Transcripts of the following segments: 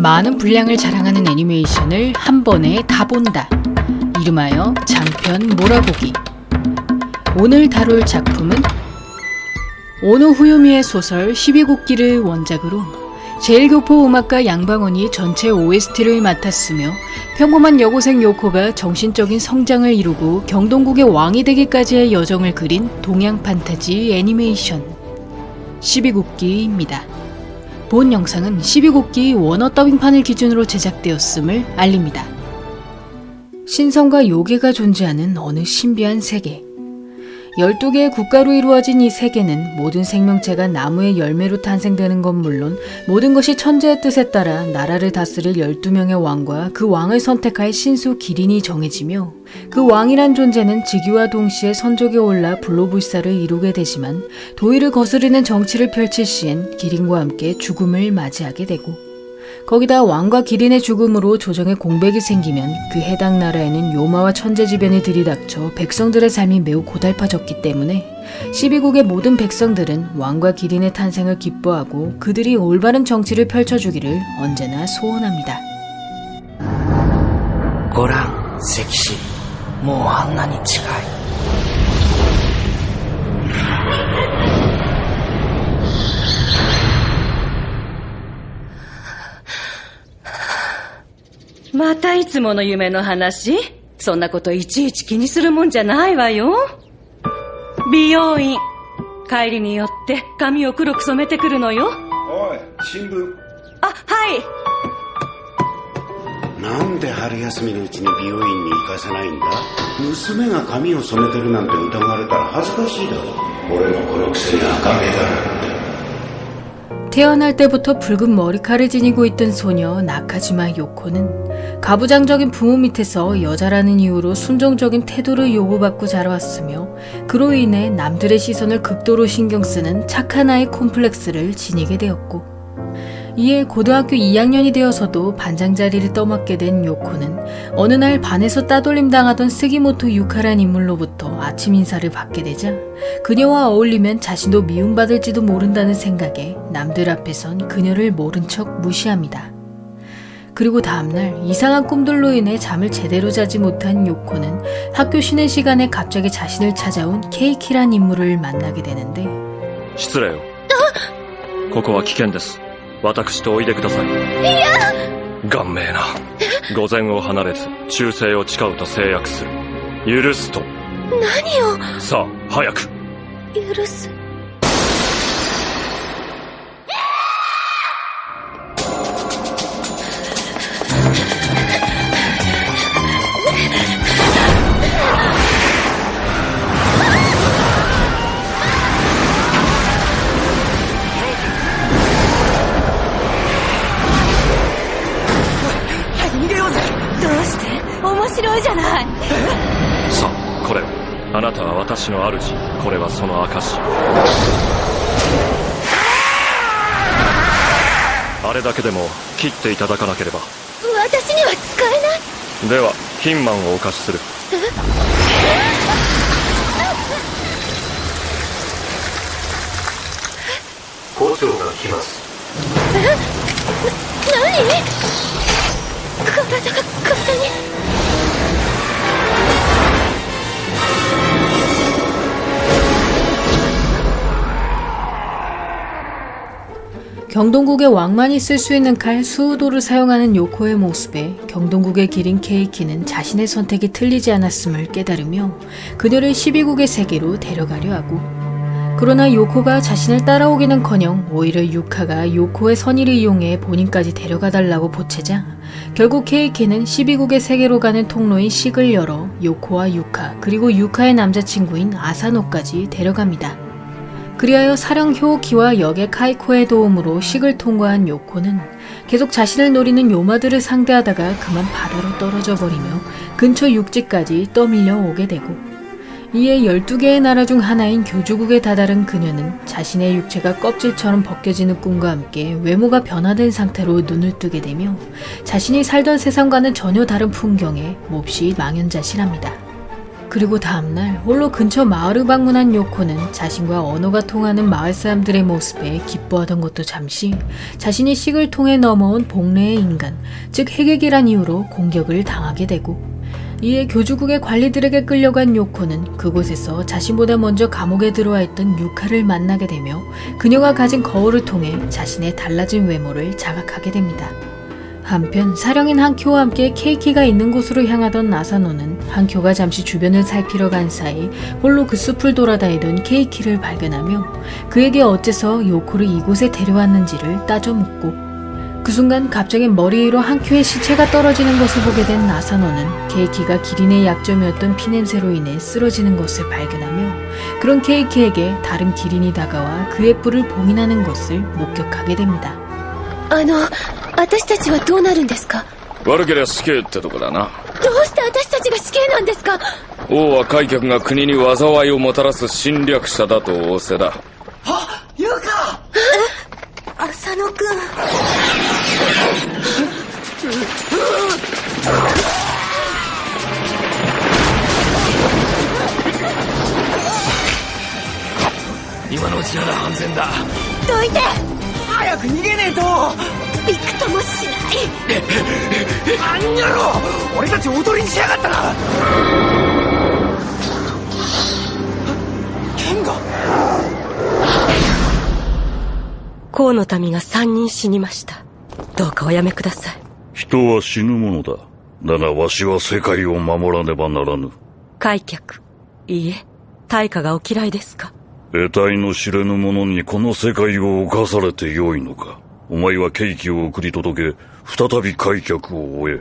많은 분량을 자랑하는 애니메이션을 한 번에 다 본다. 이름하여 장편 몰아보기. 오늘 다룰 작품은 오노 후요미의 소설 12국기를 원작으로 제1교포 음악가 양방원이 전체 OST를 맡았으며 평범한 여고생 요코가 정신적인 성장을 이루고 경동국의 왕이 되기까지의 여정을 그린 동양 판타지 애니메이션 12국기입니다. 본 영상은 12국기 원어 더빙판을 기준으로 제작되었음을 알립니다. 신성과 요괴가 존재하는 어느 신비한 세계. 12개의 국가로 이루어진 이 세계는 모든 생명체가 나무의 열매로 탄생되는 건 물론 모든 것이 천재의 뜻에 따라 나라를 다스릴 12명의 왕과 그 왕을 선택할 신수 기린이 정해지며 그 왕이란 존재는 즉위와 동시에 선족에 올라 불로불사를 이루게 되지만 도의를 거스르는 정치를 펼칠 시엔 기린과 함께 죽음을 맞이하게 되고 거기다 왕과 기린의 죽음으로 조정에 공백이 생기면 그 해당 나라에는 요마와 천재지변이 들이닥쳐 백성들의 삶이 매우 고달파졌기 때문에 12국의 모든 백성들은 왕과 기린의 탄생을 기뻐하고 그들이 올바른 정치를 펼쳐주기를 언제나 소원합니다. ご覧石師もうあんなに近いまたいつもの夢の話？そんなこといちいち気にするもんじゃないわよ。美容院。帰りによって髪を黒く染めてくるのよ。おい、新聞。あ、はい。なんで春休みのうちに美容院に行かせないんだ？娘が髪を染めてるなんて疑われたら恥ずかしいだろ。俺のこのくせに赤目だなんて。 태어날 때부터 붉은 머리칼을 지니고 있던 소녀 나카지마 요코는 가부장적인 부모 밑에서 여자라는 이유로 순종적인 태도를 요구받고 자라왔으며 그로 인해 남들의 시선을 극도로 신경쓰는 착한 아이 콤플렉스를 지니게 되었고 이에 고등학교 2학년이 되어서도 반장 자리를 떠맡게 된 요코는 어느 날 반에서 따돌림 당하던 스기모토 유카란 인물로부터 아침 인사를 받게 되자 그녀와 어울리면 자신도 미움받을지도 모른다는 생각에 남들 앞에선 그녀를 모른 척 무시합니다. 그리고 다음날 이상한 꿈들로 인해 잠을 제대로 자지 못한 요코는 학교 쉬는 시간에 갑자기 자신을 찾아온 케이키란 인물을 만나게 되는데 失礼をここは危険です。私とおいでください。いや顔面な御前を離れず忠誠を誓うと誓約する。許すと何をさあ早く許す面白いじゃない。さあこれあなたは私の主。これはその証。あれだけでも切っていただかなければ。私には使えない。ではヒンマンをお貸しする。校長が来ます。何？体が勝手に。 경동국의 왕만이 쓸 수 있는 칼 수우도를 사용하는 요코의 모습에 경동국의 기린 케이키는 자신의 선택이 틀리지 않았음을 깨달으며 그녀를 12국의 세계로 데려가려 하고 그러나 요코가 자신을 따라오기는커녕 오히려 유카가 요코의 선의를 이용해 본인까지 데려가 달라고 보채자 결국 케이키는 12국의 세계로 가는 통로인 식을 열어 요코와 유카 그리고 유카의 남자친구인 아사노까지 데려갑니다. 그리하여 사령 효오키와 역의 카이코의 도움으로 식을 통과한 요코는 계속 자신을 노리는 요마들을 상대하다가 그만 바다로 떨어져 버리며 근처 육지까지 떠밀려 오게 되고 이에 12개의 나라 중 하나인 교주국에 다다른 그녀는 자신의 육체가 껍질처럼 벗겨지는 꿈과 함께 외모가 변화된 상태로 눈을 뜨게 되며 자신이 살던 세상과는 전혀 다른 풍경에 몹시 망연자실합니다. 그리고 다음날 홀로 근처 마을을 방문한 요코는 자신과 언어가 통하는 마을 사람들의 모습에 기뻐하던 것도 잠시 자신이 식을 통해 넘어온 복례의 인간, 즉 핵액이란 이유로 공격을 당하게 되고, 이에 교주국의 관리들에게 끌려간 요코는 그곳에서 자신보다 먼저 감옥에 들어와 있던 유카를 만나게 되며 그녀가 가진 거울을 통해 자신의 달라진 외모를 자각하게 됩니다. 한편 사령인 한쿄와 함께 케이키가 있는 곳으로 향하던 아사노는 한쿄가 잠시 주변을 살피러 간 사이 홀로 그 숲을 돌아다니던 케이키를 발견하며 그에게 어째서 요코를 이곳에 데려왔는지를 따져 묻고, 그 순간 갑자기 머리 위로 한쿄의 시체가 떨어지는 것을 보게 된 아사노는 케이키가 기린의 약점이었던 피냄새로 인해 쓰러지는 것을 발견하며 그런 케이키에게 다른 기린이 다가와 그의 뿔을 봉인하는 것을 목격하게 됩니다. 私たちはどうなるんですか？悪けりゃ死刑ってとこだな。どうして私たちが死刑なんですか？王は開脚が国に災いをもたらす侵略者だと仰せだ。浅野くん。今のうちなら安全だ。どいて！早く逃げねえと。びくともしない。あんにゃろ、俺たち踊りにしやがったな。剣が。河野民が3人死にました。どうかおやめください。人は死ぬものだ。だがわしは世界を守らねばならぬ。開脚。いいえ、大化がお嫌いですか？得体の知れぬ者にこの世界を侵されてよいのか。お前はケーキを送り届け、再び開脚を終え、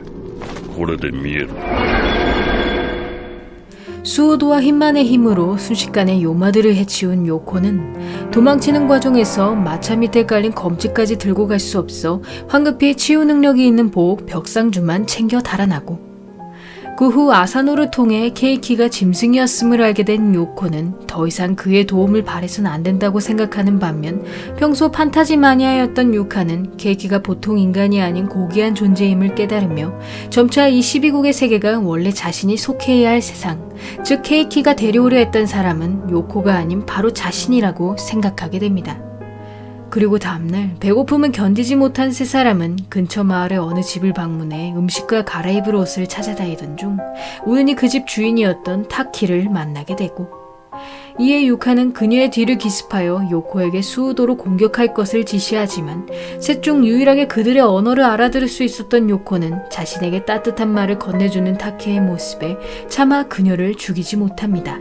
これで見える。 수호도와 힘만의 힘으로 순식간에 요마들을 해치운 요코는 도망치는 과정에서 마차 밑에 깔린 검지까지 들고 갈 수 없어 황급히 치유 능력이 있는 보옥 벽상주만 챙겨 달아나고, 그 후 아사노를 통해 케이키가 짐승이었음을 알게 된 요코는 더 이상 그의 도움을 바래선 안 된다고 생각하는 반면 평소 판타지 마니아였던 유카는 케이키가 보통 인간이 아닌 고귀한 존재임을 깨달으며 점차 이 12국의 세계가 원래 자신이 속해야 할 세상, 즉 케이키가 데려오려 했던 사람은 요코가 아닌 바로 자신이라고 생각하게 됩니다. 그리고 다음날 배고픔을 견디지 못한 세 사람은 근처 마을의 어느 집을 방문해 음식과 갈아입을 옷을 찾아다니던 중 우연히 그 집 주인이었던 타키를 만나게 되고, 이에 유카는 그녀의 뒤를 기습하여 요코에게 수우도로 공격할 것을 지시하지만 셋 중 유일하게 그들의 언어를 알아들을 수 있었던 요코는 자신에게 따뜻한 말을 건네주는 타키의 모습에 차마 그녀를 죽이지 못합니다.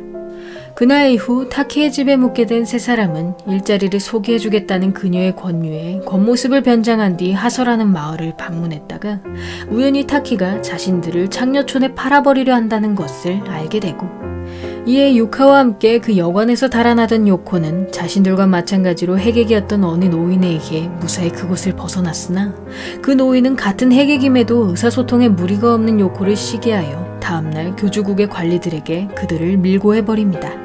그날 이후 타키의 집에 묵게 된 세 사람은 일자리를 소개해주겠다는 그녀의 권유에 겉모습을 변장한 뒤 하설하는 마을을 방문했다가 우연히 타키가 자신들을 창녀촌에 팔아버리려 한다는 것을 알게 되고, 이에 유카와 함께 그 여관에서 달아나던 요코는 자신들과 마찬가지로 핵액이었던 어느 노인에 의해 무사히 그곳을 벗어났으나 그 노인은 같은 핵액임에도 의사소통에 무리가 없는 요코를 시기하여 다음날 교주국의 관리들에게 그들을 밀고 해버립니다.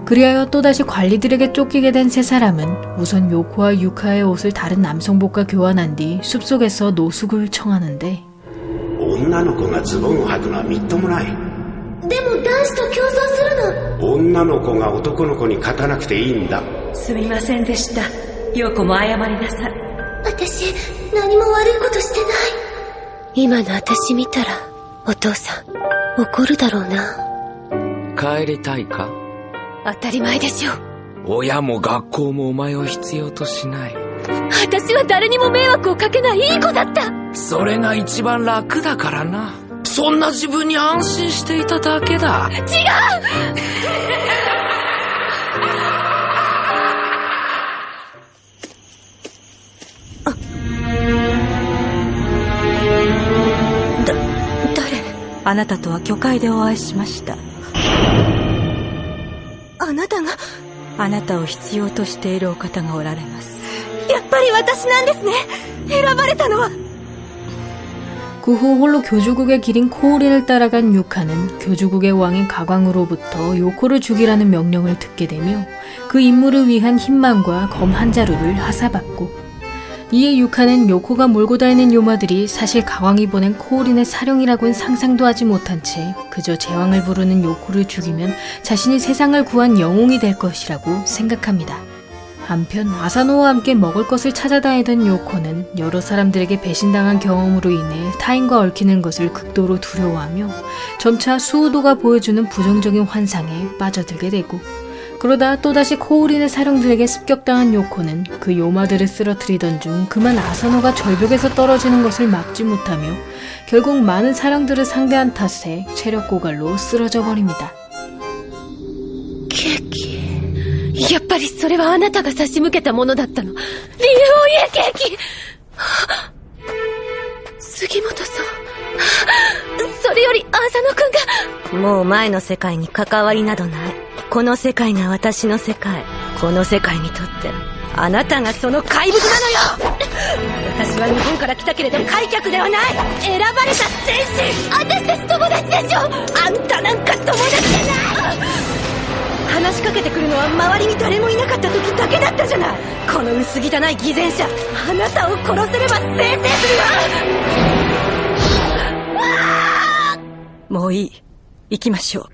그리하여 또다시 관리들에게 쫓기게 된 세 사람은 우선 요코와 유카의 옷을 다른 남성복과 교환한 뒤 숲속에서 노숙을 청하는데, 女の子がズボンを履くのはみっともない。でも男子と競争するの。女の子が男の子に勝たなくていいんだ。すみませんでした。陽子も謝りなさい。私、何も悪いことしてない。今の私見たら、お父さん、怒るだろうな。帰りたいか？当たり前でしょ。親も学校もお前を必要としない。私は誰にも迷惑をかけないいい子だった。それが一番楽だからな。そんな自分に安心していただけだ。違う誰？あなたとは教会でお会いしました。あなたが。あなたを必要としているお方がおられます。やっぱり私なんですね。選ばれたのは。 그 후 홀로 교주국의 길인 코오리를 따라간 유카는 교주국의 왕인 가광으로부터 요코를 죽이라는 명령을 듣게 되며 그 임무를 위한 힘만과 검 한 자루를 하사받고, 이에 유카는 요코가 몰고 다니는 요마들이 사실 가왕이 보낸 코오린의 사령이라고는 상상도 하지 못한 채 그저 제왕을 부르는 요코를 죽이면 자신이 세상을 구한 영웅이 될 것이라고 생각합니다. 한편 아사노와 함께 먹을 것을 찾아다니던 요코는 여러 사람들에게 배신당한 경험으로 인해 타인과 얽히는 것을 극도로 두려워하며 점차 수호도가 보여주는 부정적인 환상에 빠져들게 되고, 그러다 또다시 코오린의 사령들에게 습격당한 요코는 그 요마들을 쓰러뜨리던 중 그만 아사노가 절벽에서 떨어지는 것을 막지 못하며 결국 많은 사령들을 상대한 탓에 체력 고갈로 쓰러져 버립니다. ケーキ。やっぱりそれはあなたが差し向けたものだったの。竜王家ケーキ。杉本さん。それより浅野くんが。もう前の世界に関わりなどない。この世界が私の世界。この世界にとってあなたがその怪物なのよ。私は日本から来たけれど開脚ではない。選ばれた戦士。私たち友達でしょ。あんたなんか友達じゃない。話しかけてくるのは周りに誰もいなかった時だけだったじゃない。この薄汚い偽善者、あなたを殺せれば生成するわ。もういい。行きましょう。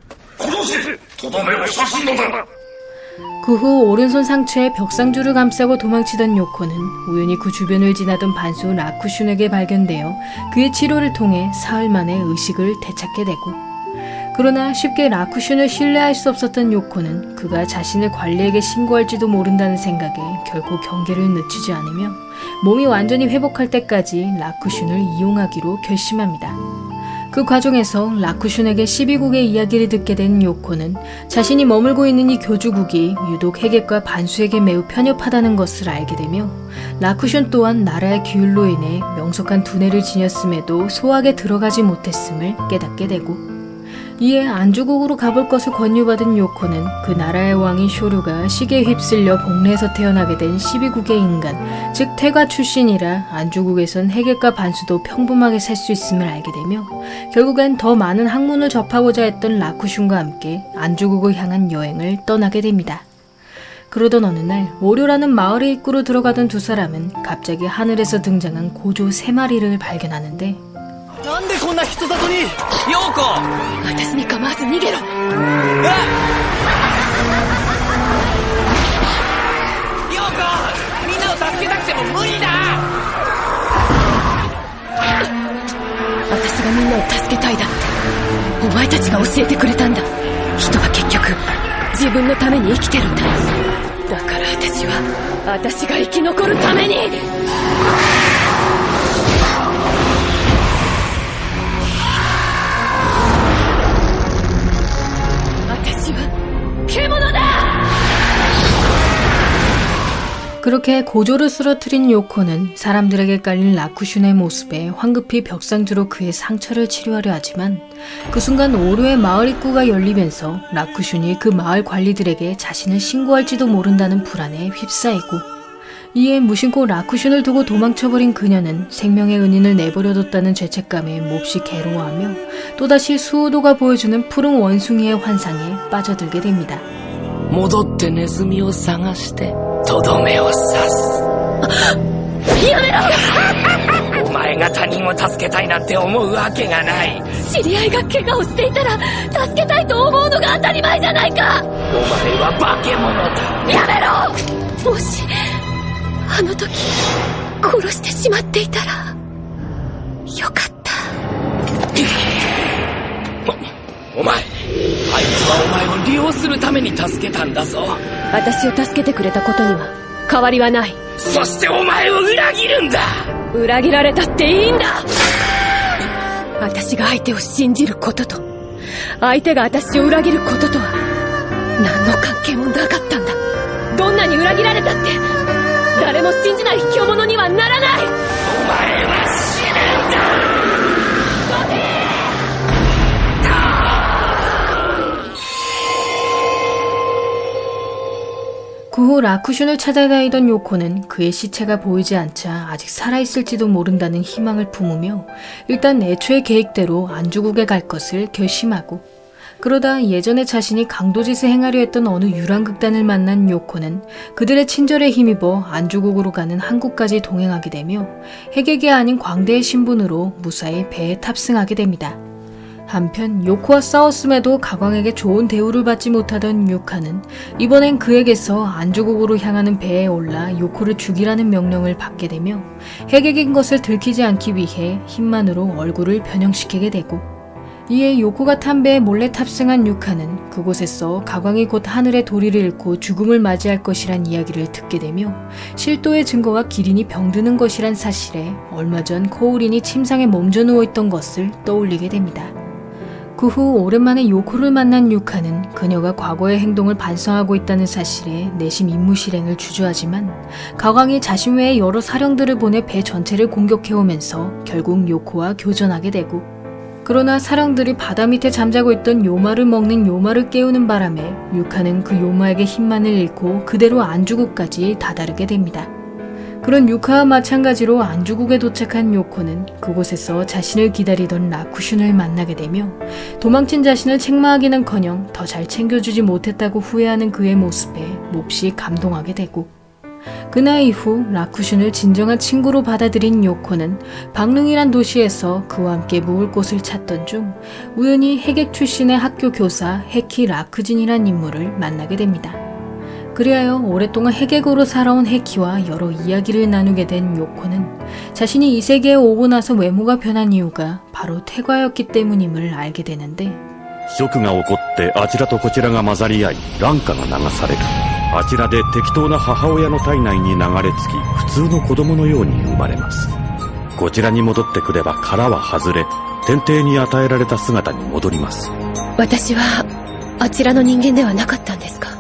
그 후 오른손 상처에 벽상주를 감싸고 도망치던 요코는 우연히 그 주변을 지나던 반수 라쿠슌에게 발견되어 그의 치료를 통해 사흘 만에 의식을 되찾게 되고, 그러나 쉽게 라쿠슌을 신뢰할 수 없었던 요코는 그가 자신을 관리에게 신고할지도 모른다는 생각에 결코 경계를 늦추지 않으며 몸이 완전히 회복할 때까지 라쿠슌을 이용하기로 결심합니다. 그 과정에서 라쿠슌에게 12국의 이야기를 듣게 된 요코는 자신이 머물고 있는 이 교주국이 유독 해객과 반수에게 매우 편협하다는 것을 알게 되며, 라쿠슌 또한 나라의 규율로 인해 명석한 두뇌를 지녔음에도 소학에 들어가지 못했음을 깨닫게 되고, 이에 안주국으로 가볼 것을 권유받은 요코는 그 나라의 왕인 쇼류가 시기에 휩쓸려 복례에서 태어나게 된 12국의 인간, 즉 태가 출신이라 안주국에선 해객과 반수도 평범하게 살 수 있음을 알게 되며 결국엔 더 많은 학문을 접하고자 했던 라쿠슌과 함께 안주국을 향한 여행을 떠나게 됩니다. 그러던 어느 날 오료라는 마을의 입구로 들어가던 두 사람은 갑자기 하늘에서 등장한 고조 3마리를 발견하는데, なんでこんな人里に。陽子。私に構わず逃げろ。陽子、みんなを助けたくても無理だ。私がみんなを助けたいだってお前たちが教えてくれたんだ。人は結局自分のために生きてるんだ。だから私が生き残るために。그렇게 고조를 쓰러뜨린 요코는 사람들에게 깔린 라쿠슌의 모습에 황급히 벽상주로 그의 상처를 치료하려 하지만 그 순간 오류의 마을 입구가 열리면서 라쿠슌이 그 마을 관리들에게 자신을 신고할지도 모른다는 불안에 휩싸이고, 이에 무심코 라쿠슌을 두고 도망쳐버린 그녀는 생명의 은인을 내버려뒀다는 죄책감에 몹시 괴로워하며 또다시 수호도가 보여주는 푸른 원숭이의 환상에 빠져들게 됩니다. 戻ってネズミを探してとどめを刺す。やめろ。お前が他人を助けたいなんて思うわけがない。知り合いが怪我をしていたら助けたいと思うのが当たり前じゃないか。お前は化け物だ。やめろ。もしあの時殺してしまっていたらよかった。お前、あいつはお前を利用するために助けたんだぞ。私を助けてくれたことには変わりはない。そしてお前を裏切るんだ。裏切られたっていいんだ。私が相手を信じることと相手が私を裏切ることとは何の関係もなかったんだ。どんなに裏切られたって誰も信じない卑怯者にはならない。お前は死ぬんだ。그 후 라쿠슌을 찾아다니던 요코는 그의 시체가 보이지 않자 아직 살아있을지도 모른다는 희망을 품으며 일단 애초의 계획대로 안주국에 갈 것을 결심하고, 그러다 예전에 자신이 강도짓을 행하려 했던 어느 유랑극단을 만난 요코는 그들의 친절에 힘입어 안주국으로 가는 항구까지 동행하게 되며 핵에게 아닌 광대의 신분으로 무사히 배에 탑승하게 됩니다. 한편 요코와 싸웠음에도 가광에게 좋은 대우를 받지 못하던 유카는 이번엔 그에게서 안주국으로 향하는 배에 올라 요코를 죽이라는 명령을 받게 되며 핵에게인 것을 들키지 않기 위해 힘만으로 얼굴을 변형시키게 되고, 이에 요코가 탄 배에 몰래 탑승한 유카는 그곳에서 가광이 곧 하늘의 도리를 잃고 죽음을 맞이할 것이란 이야기를 듣게 되며 실도의 증거와 기린이 병드는 것이란 사실에 얼마 전 코우린이 침상에 몸져 누워있던 것을 떠올리게 됩니다. 그 후 오랜만에 요코를 만난 유카는 그녀가 과거의 행동을 반성하고 있다는 사실에 내심 임무 실행을 주저하지만 가광이 자신 외에 여러 사령들을 보내 배 전체를 공격해오면서 결국 요코와 교전하게 되고, 그러나 사령들이 바다 밑에 잠자고 있던 요마를 먹는 요마를 깨우는 바람에 유카는 그 요마에게 힘만을 잃고 그대로 안주국까지 다다르게 됩니다. 그런 유카와 마찬가지로 안주국에 도착한 요코는 그곳에서 자신을 기다리던 라쿠슌을 만나게 되며 도망친 자신을 책망하기는커녕 더 잘 챙겨주지 못했다고 후회하는 그의 모습에 몹시 감동하게 되고, 그날 이후 라쿠슌을 진정한 친구로 받아들인 요코는 박릉이란 도시에서 그와 함께 묵을 곳을 찾던 중 우연히 핵액 출신의 학교 교사 헤키 라크진이란 인물을 만나게 됩니다. 그리하여 오랫동안 핵액으로 살아온 헤키와 여러 이야기를 나누게 된 요코는 자신이 이 세계에 오고 나서 외모가 변한 이유가 바로 퇴과였기 때문임을 알게 되는데, ショクが起こってあちらとこちらが混ざり合い卵花が流される。あちらで適当な母親の体内に流れ着き普通の子供のように生まれます。こちらに戻ってくれば殻は外れ天帝に与えられた姿に戻ります。私はあちらの人間ではなかったんですか？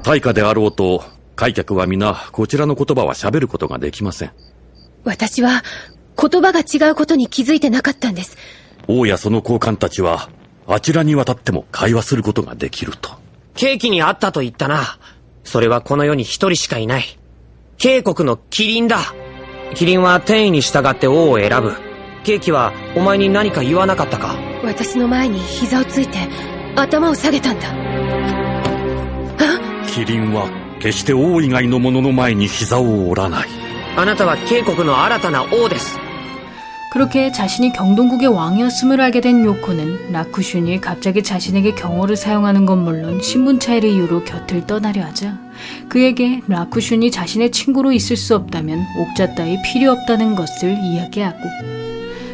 対価であろうと開脚は皆こちらの言葉は喋ることができません。私は言葉が違うことに気づいてなかったんです。王やその高官たちはあちらに渡っても会話することができると。ケーキにあったと言ったな。それはこの世に一人しかいない。渓谷のキリンだ。キリンは天意に従って王を選ぶ。ケーキはお前に何か言わなかったか？私の前に膝をついて頭を下げたんだ。キリンは決して王以外の者の前に膝を折らない。あなたは渓谷の新たな王です。 그렇게 자신이 경동국의 왕이었음을 알게 된 요코는 라쿠슌이 갑자기 자신에게 경어를 사용하는 건 물론 신분 차이를 이유로 곁을 떠나려 하자 그에게 라쿠슌이 자신의 친구로 있을 수 없다면 옥자 따위 필요 없다는 것을 이야기하고,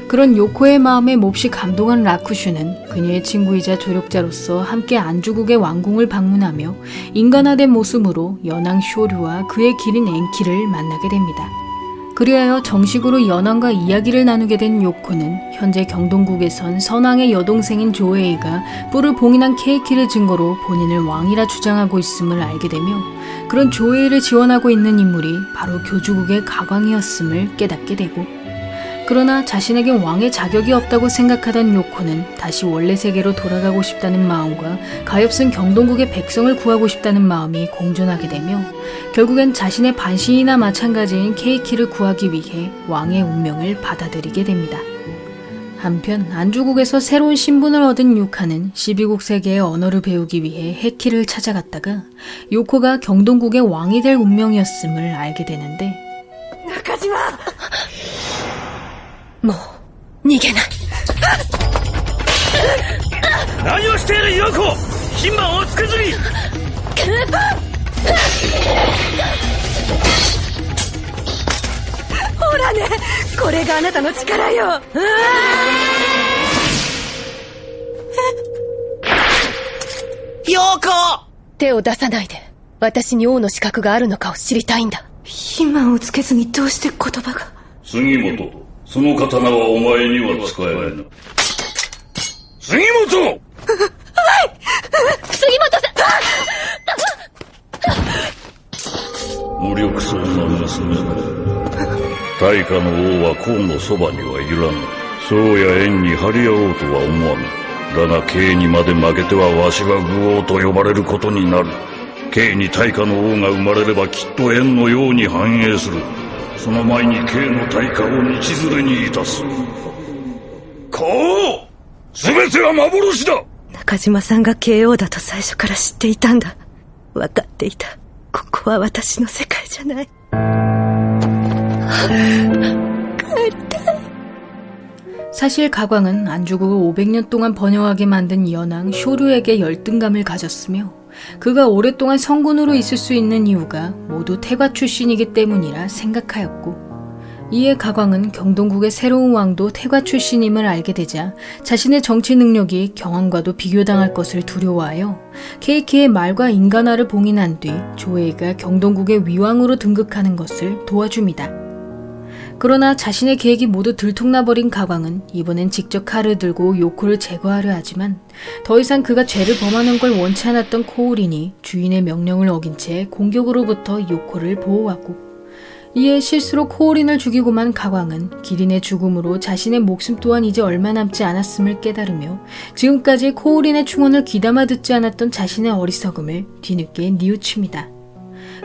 그런 요코의 마음에 몹시 감동한 라쿠슌은 그녀의 친구이자 조력자로서 함께 안주국의 왕궁을 방문하며 인간화된 모습으로 연왕 쇼류와 그의 기린 엔키를 만나게 됩니다. 그리하여 정식으로 연왕과 이야기를 나누게 된 요코는 현재 경동국에선 선왕의 여동생인 조에이가 뿔을 봉인한 케이키를 증거로 본인을 왕이라 주장하고 있음을 알게 되며 그런 조에이를 지원하고 있는 인물이 바로 교주국의 가광이었음을 깨닫게 되고, 그러나 자신에게 왕의 자격이 없다고 생각하던 요코는 다시 원래 세계로 돌아가고 싶다는 마음과 가엾은 경동국의 백성을 구하고 싶다는 마음이 공존하게 되며 결국엔 자신의 반신이나 마찬가지인 케이키를 구하기 위해 왕의 운명을 받아들이게 됩니다. 한편 안주국에서 새로운 신분을 얻은 유카는 12국 세계의 언어를 배우기 위해 헤키를 찾아갔다가 요코가 경동국의 왕이 될 운명이었음을 알게 되는데, 中島もう逃げない。何をしているヨコ！牝馬をつけずに！ほらね、これがあなたの力よ。ヨーコ！手を出さないで。私に王の資格があるのかを知りたいんだ。肥満をつけずにどうして言葉が。杉本、その刀はお前には使えないな。杉本！はい！杉本さん！無力そうな娘だ。大化の王は公のそばにはいらぬ。そうや縁に張り合おうとは思わぬ。だが慶にまで負けてはわしが愚王と呼ばれることになる。慶に大化の王が生まれればきっと縁のように繁栄する。その前に慶の大化を道連れにいたす。こう全ては幻だ。中島さんが KO だと最初から知っていたんだ。分かっていた。ここは私の世界じゃない。帰りたい。 사실 가광은 안주국을 500년 동안 번영하게 만든 연왕 쇼류에게 열등감을 가졌으며 그가 오랫동안 성군으로 있을 수 있는 이유가 모두 태과 출신이기 때문이라 생각하였고 이에 가광은 경동국의 새로운 왕도 태과 출신임을 알게 되자 자신의 정치 능력이 경왕과도 비교당할 것을 두려워하여 케이키의 말과 인간화를 봉인한 뒤 조에이가 경동국의 위왕으로 등극하는 것을 도와줍니다. 그러나 자신의 계획이 모두 들통나버린 가광은 이번엔 직접 칼을 들고 요코를 제거하려 하지만 더 이상 그가 죄를 범하는 걸 원치 않았던 코오린이 주인의 명령을 어긴 채 공격으로부터 요코를 보호하고 이에 실수로 코오린을 죽이고만 가광은 기린의 죽음으로 자신의 목숨 또한 이제 얼마 남지 않았음을 깨달으며 지금까지 코오린의 충언을 귀담아 듣지 않았던 자신의 어리석음을 뒤늦게 뉘우칩니다.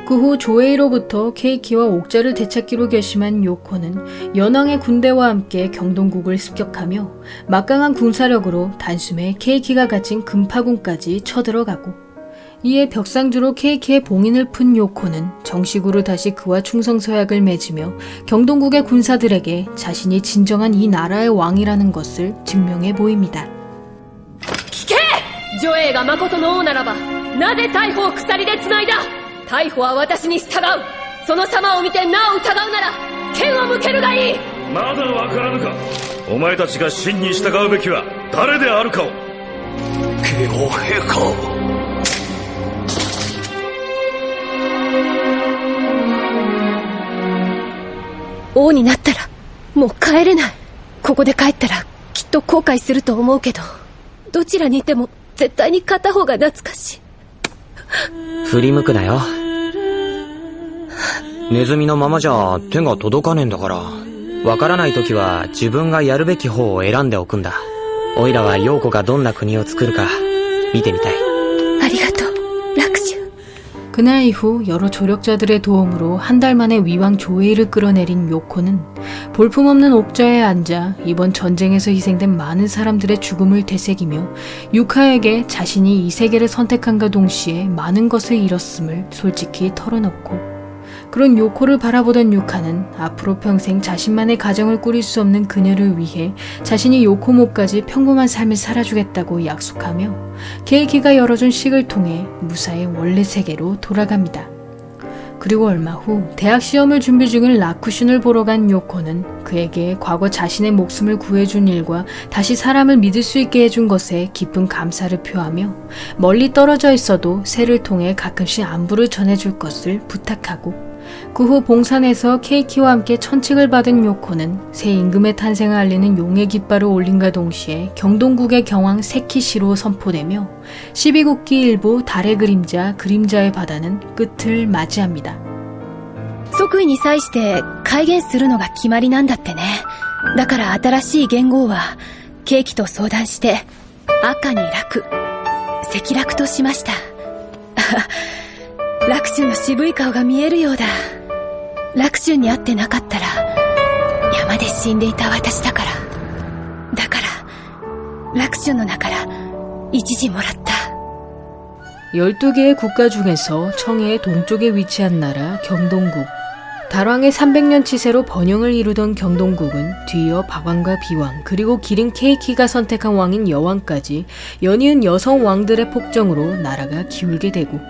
그 후 조에이로부터 케이키와 옥자를 되찾기로 결심한 요코는 연왕의 군대와 함께 경동국을 습격하며 막강한 군사력으로 단숨에 케이키가 갇힌 금파군까지 쳐들어가고 이에 벽상주로 케이키의 봉인을 푼 요코는 정식으로 다시 그와 충성서약을 맺으며 경동국의 군사들에게 자신이 진정한 이 나라의 왕이라는 것을 증명해 보입니다. 聞け！ジョエイが誠の王ならば、なぜ逮捕を鎖で繋いだ？逮捕は私に従う。その様を見てなお疑うなら、剣を向けるがいい。まだわからぬか。お前たちが真に従うべきは誰であるかを。慶応陛下を。王になったらもう帰れない。ここで帰ったらきっと後悔すると思うけど、どちらにいても絶対に片方が懐かしい。振り向くなよ。ネズミのままじゃ手が届かねえんだから、わからないときは自分がやるべき方を選んでおくんだ。オイラは陽子がどんな国を作るか見てみたい。ありがとう、ラクシュ。 그날 이후 여러 조력자들의 도움으로 한 달 만에 위왕 조에이를 끌어내린 요코는 볼품없는 옥좌에 앉아 이번 전쟁에서 희생된 많은 사람들의 죽음을 되새기며 유카에게 자신이 이 세계를 선택한과 동시에 많은 것을 잃었음을 솔직히 털어놓고 그런 요코를 바라보던 유카는 앞으로 평생 자신만의 가정을 꾸릴 수 없는 그녀를 위해 자신이 요코 목까지 평범한 삶을 살아주겠다고 약속하며 케이키가 열어준 식을 통해 무사히 원래 세계로 돌아갑니다. 그리고 얼마 후 대학 시험을 준비 중인 라쿠슌을 보러 간 요코는 그에게 과거 자신의 목숨을 구해준 일과 다시 사람을 믿을 수 있게 해준 것에 깊은 감사를 표하며 멀리 떨어져 있어도 새를 통해 가끔씩 안부를 전해줄 것을 부탁하고 그 후 봉산에서 케이키와 함께 천칙을 받은 요코는 새 임금의 탄생을 알리는 용의 깃발을 올린과 동시에 경동국의 경왕 세키시로 선포되며 12국기 일부 달의 그림자, 그림자의 바다는 끝을 맞이합니다. 即位に際して改元するのが決まりなんだってね。だから新しい元号はケーキと相談して赤に楽、赤楽としました。ラクシュンの渋い顔が見えるようだ。ラクシュンに会ってなかったら山で死んでいた私だから。だからラクシュンの名から一字もらった。 12개의 국가 중에서 청해의 동쪽에 위치한 나라 경동국. 달왕의 300년 치세로 번영을 이루던 경동국은 뒤이어 박왕과 비왕 그리고 기린 케이키가 선택한 왕인 여왕까지 연이은 여성 왕들의 폭정으로 나라가 기울게 되고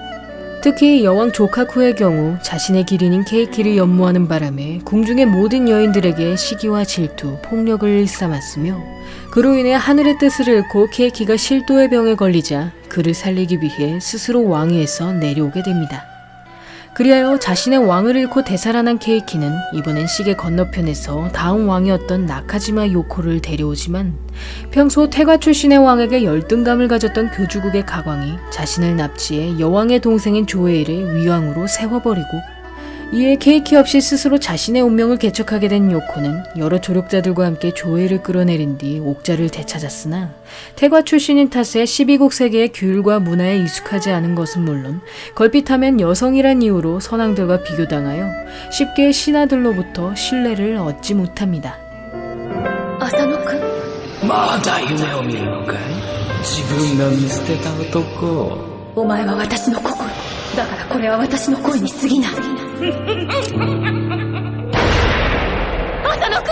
특히 여왕 조카쿠의 경우 자신의 기린인 케이키를 연모하는 바람에 궁중의 모든 여인들에게 시기와 질투, 폭력을 일삼았으며 그로 인해 하늘의 뜻을 잃고 케이키가 실도의 병에 걸리자 그를 살리기 위해 스스로 왕위에서 내려오게 됩니다. 그리하여 자신의 왕을 잃고 되살아난 케이키는 이번엔 시계 건너편에서 다음 왕이었던 나카지마 요코를 데려오지만 평소 태과 출신의 왕에게 열등감을 가졌던 교주국의 가광이 자신을 납치해 여왕의 동생인 조에이를 위왕으로 세워버리고 이에 케이키 없이 스스로 자신의 운명을 개척하게 된 요코는 여러 조력자들과 함께 조에이를 끌어내린 뒤 옥자를 되찾았으나 태과 출신인 탓에 12국 세계의 규율과 문화에 익숙하지 않은 것은 물론 걸핏하면 여성이란 이유로 선왕들과 비교당하여 쉽게 신하들로부터 신뢰를 얻지 못합니다. 浅野くん、まだ夢を見るのかい？自分が見捨てた男。お前は私の心。だからこれは私の恋に過ぎない。浅野くん！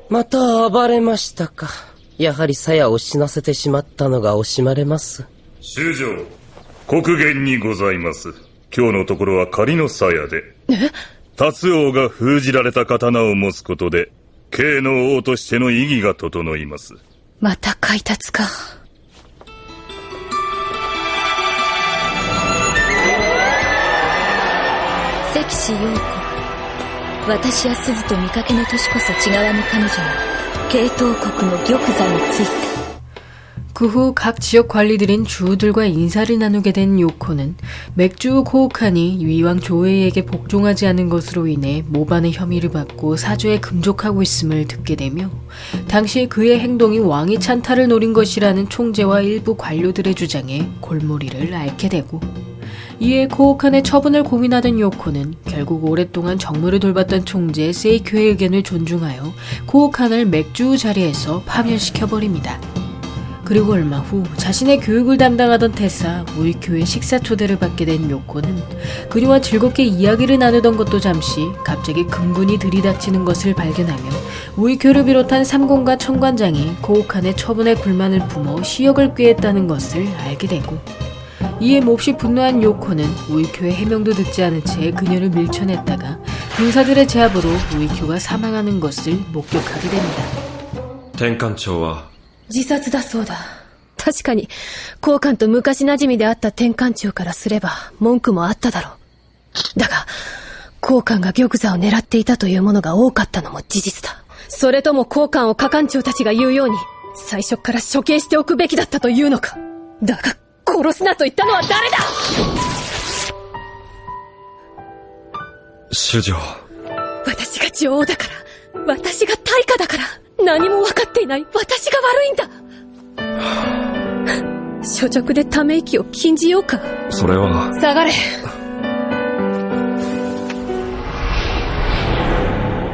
また暴れましたか。やはり鞘を死なせてしまったのが惜しまれます。主上、刻限にございます。今日のところは仮の鞘で。達王が封じられた刀を持つことで、慶の王としての意義が整います。また快達か。関氏陽子。私や鈴と見かけの年こそ違わぬ彼女は慶東国の玉座についた。 그 후 각 지역 관리들인 주우들과 인사를 나누게 된 요코는 맥주 코우칸이 위왕 조에이에게 복종하지 않은 것으로 인해 모반의 혐의를 받고 사주에 금족하고 있음을 듣게 되며 당시 그의 행동이 왕이 찬탈을 노린 것이라는 총재와 일부 관료들의 주장에 골머리를 앓게 되고 이에 코우칸의 처분을 고민하던 요코는 결국 오랫동안 정무를 돌봤던 총재 세이큐의 의견을 존중하여 코우칸을 맥주 자리에서 파면시켜버립니다. 그리고 얼마 후 자신의 교육을 담당하던 태사 우이쿄의 식사 초대를 받게 된 요코는 그녀와 즐겁게 이야기를 나누던 것도 잠시 갑자기 금군이 들이닥치는 것을 발견하며 우이쿄를 비롯한 삼공과 천관장이 코우칸의 처분에 불만을 품어 시역을 꾀했다는 것을 알게 되고 이에 몹시 분노한 요코는 우이쿄의 해명도 듣지 않은 채 그녀를 밀쳐냈다가 군사들의 제압으로 우이쿄가 사망하는 것을 목격하게 됩니다. 天官長は自殺だそうだ。確かに、高官と昔馴染みであった天官長からすれば文句もあっただろう。だが、高官が玉座を狙っていたというものが多かったのも事実だ。それとも高官を下官長たちが言うように、最初から処刑しておくべきだったというのか。だが、殺すなと言ったのは誰だ！主上。私が女王だから、私が大家だから、何も分かっていない私が悪いんだ。所直でため息を禁じようか。それは。下がれ。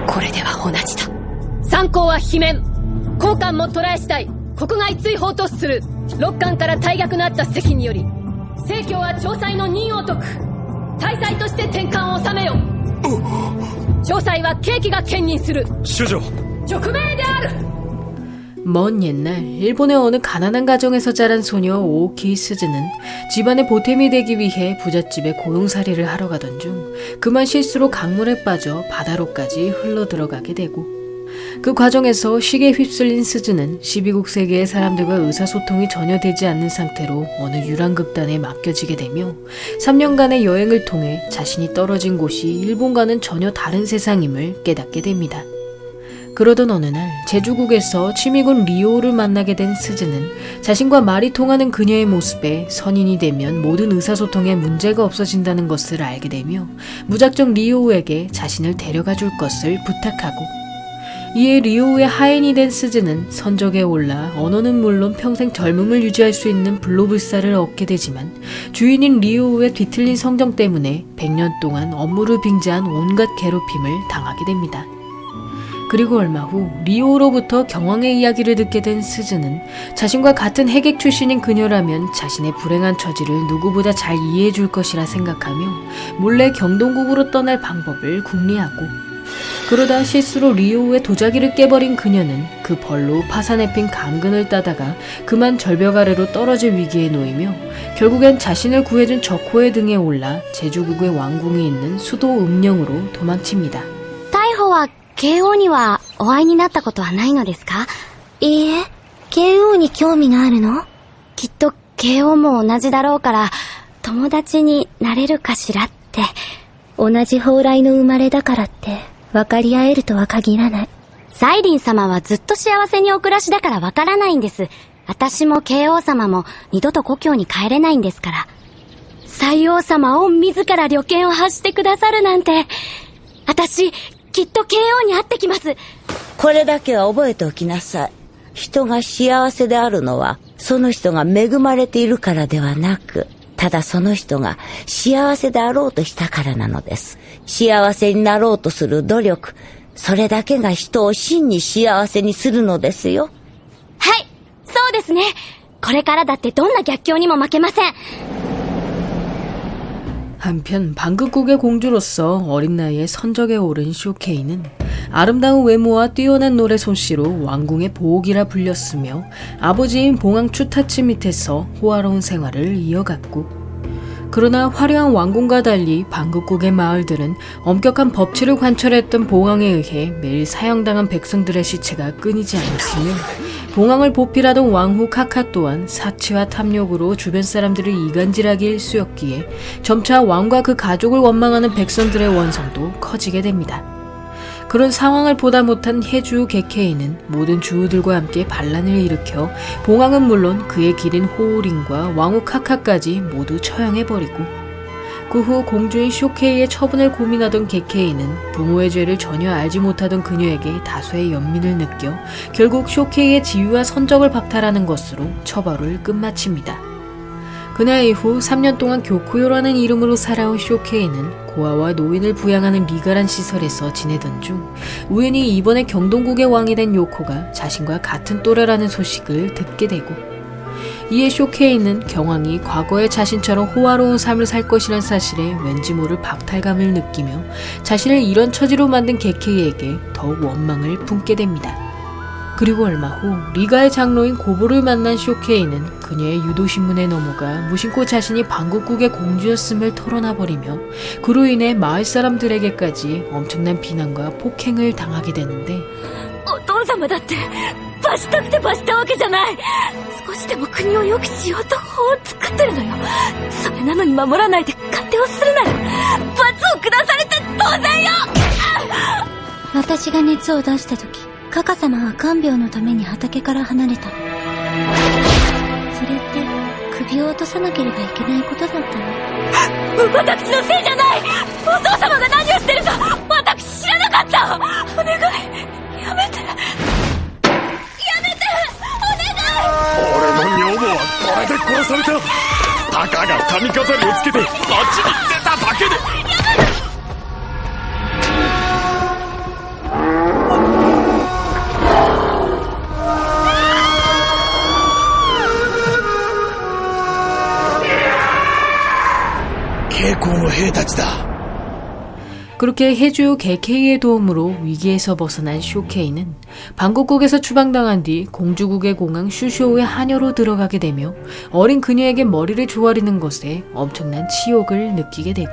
これでは同じだ。参考は罷免。高官も捕らえしたい。国外追放とする。六官から大逆のあった責により、政教は調裁の任を解く。大祭として天官を治めよ。調裁は慶喜が兼任する。主上。 먼 옛날 일본의 어느 가난한 가정에서 자란 소녀 오오키 스즈는 집안의 보탬이 되기 위해 부잣집에 고용살이를 하러 가던 중 그만 실수로 강물에 빠져 바다로까지 흘러 들어가게 되고 그 과정에서 시계에 휩쓸린 스즈는 12국 세계의 사람들과 의사소통이 전혀 되지 않는 상태로 어느 유랑극단에 맡겨지게 되며 3년간의 여행을 통해 자신이 떨어진 곳이 일본과는 전혀 다른 세상임을 깨닫게 됩니다. 그러던 어느 날 제주국에서 취미군 리오를 만나게 된 스즈는 자신과 말이 통하는 그녀의 모습에 선인이 되면 모든 의사소통에 문제가 없어진다는 것을 알게 되며 무작정 리오에게 자신을 데려가 줄 것을 부탁하고 이에 리오의 하인이 된 스즈는 선적에 올라 언어는 물론 평생 젊음을 유지할 수 있는 불로불사를 얻게 되지만 주인인 리오의 뒤틀린 성정 때문에 100년 동안 업무를 빙자한 온갖 괴롭힘을 당하게 됩니다. 그리고 얼마 후 리오로부터 경황의 이야기를 듣게 된 스즈는 자신과 같은 해객 출신인 그녀라면 자신의 불행한 처지를 누구보다 잘 이해해 줄 것이라 생각하며 몰래 경동국으로 떠날 방법을 궁리하고 그러다 실수로 리오의 도자기를 깨버린 그녀는 그 벌로 파산에 핀 강근을 따다가 그만 절벽 아래로 떨어질 위기에 놓이며 결국엔 자신을 구해준 적호의 등에 올라 제주국의 왕궁이 있는 수도 음령으로 도망칩니다. 逮捕は 慶王にはお会いになったことはないのですか？いいえ、慶王に興味があるの？きっと慶王も同じだろうから友達になれるかしらって。同じ蓬莱の生まれだからって分かり合えるとは限らない。サイリン様はずっと幸せにお暮らしだから分からないんです。私も慶王様も二度と故郷に帰れないんですから。西王様を自ら旅券を発してくださるなんて、私きっと慶王に会ってきます。これだけは覚えておきなさい。人が幸せであるのは、その人が恵まれているからではなく、ただその人が幸せであろうとしたからなのです。幸せになろうとする努力、それだけが人を真に幸せにするのですよ。はいそうですねこれからだってどんな逆境にも負けません 한편 방긋국의 공주로서 어린 나이에 선적에 오른 쇼케이는 아름다운 외모와 뛰어난 노래 솜씨로 왕궁의 보옥이라 불렸으며 아버지인 봉황 추타츠 밑에서 호화로운 생활을 이어갔고 그러나 화려한 왕궁과 달리 방긋국의 마을들은 엄격한 법치를 관철했던 봉황에 의해 매일 사형당한 백성들의 시체가 끊이지 않았으며 봉황을 보필하던 왕후 카카 또한 사치와 탐욕으로 주변 사람들을 이간질하기 일쑤였기에 점차 왕과 그 가족을 원망하는 백성들의 원성도 커지게 됩니다. 그런 상황을 보다 못한 해주 게케이는 모든 주우들과 함께 반란을 일으켜 봉황은 물론 그의 길인 호우린과 왕후 카카까지 모두 처형해버리고 그 후 공주인 쇼케이의 처분을 고민하던 게케이는 부모의 죄를 전혀 알지 못하던 그녀에게 다소의 연민을 느껴 결국 쇼케이의 지위와 선적을 박탈하는 것으로 처벌을 끝마칩니다. 그날 이후 3년 동안 교코요라는 이름으로 살아온 쇼케이는 고아와 노인을 부양하는 리가란 시설에서 지내던 중 우연히 이번에 경동국의 왕이 된 요코가 자신과 같은 또래라는 소식을 듣게 되고 이에 쇼케이는 경황이 과거의 자신처럼 호화로운 삶을 살 것이란 사실에 왠지 모를 박탈감을 느끼며 자신을 이런 처지로 만든 게케이에게 더욱 원망을 품게 됩니다. 그리고 얼마 후 리가의 장로인 고보를 만난 쇼케이는 그녀의 유도신문에 넘어가 무심코 자신이 방긋국의 공주였음을 털어놔버리며 그로 인해 마을 사람들에게까지 엄청난 비난과 폭행을 당하게 되는데 お父様だって罰したくて罰したわけじゃない。少しでも国を良くしようと法を作ってるのよ。それなのに守らないで勝手をするなら罰を下されて当然よ。私が熱を出した時カカ様は看病のために畑から離れた。それって首を落とさなければいけないことだったの。私のせいじゃない。お父様が何をしてるか私知らなかった。お願いやめて。俺の女房はこれで殺された。たかが髪飾りをつけて街に出ただけで。傾向の兵たちだ。 그렇게 해주 게케이의 도움으로 위기에서 벗어난 쇼케이는 방긋국에서 추방당한 뒤 공주국의 공항 슈쇼우의 하녀로 들어가게 되며 어린 그녀에게 머리를 조아리는 것에 엄청난 치욕을 느끼게 되고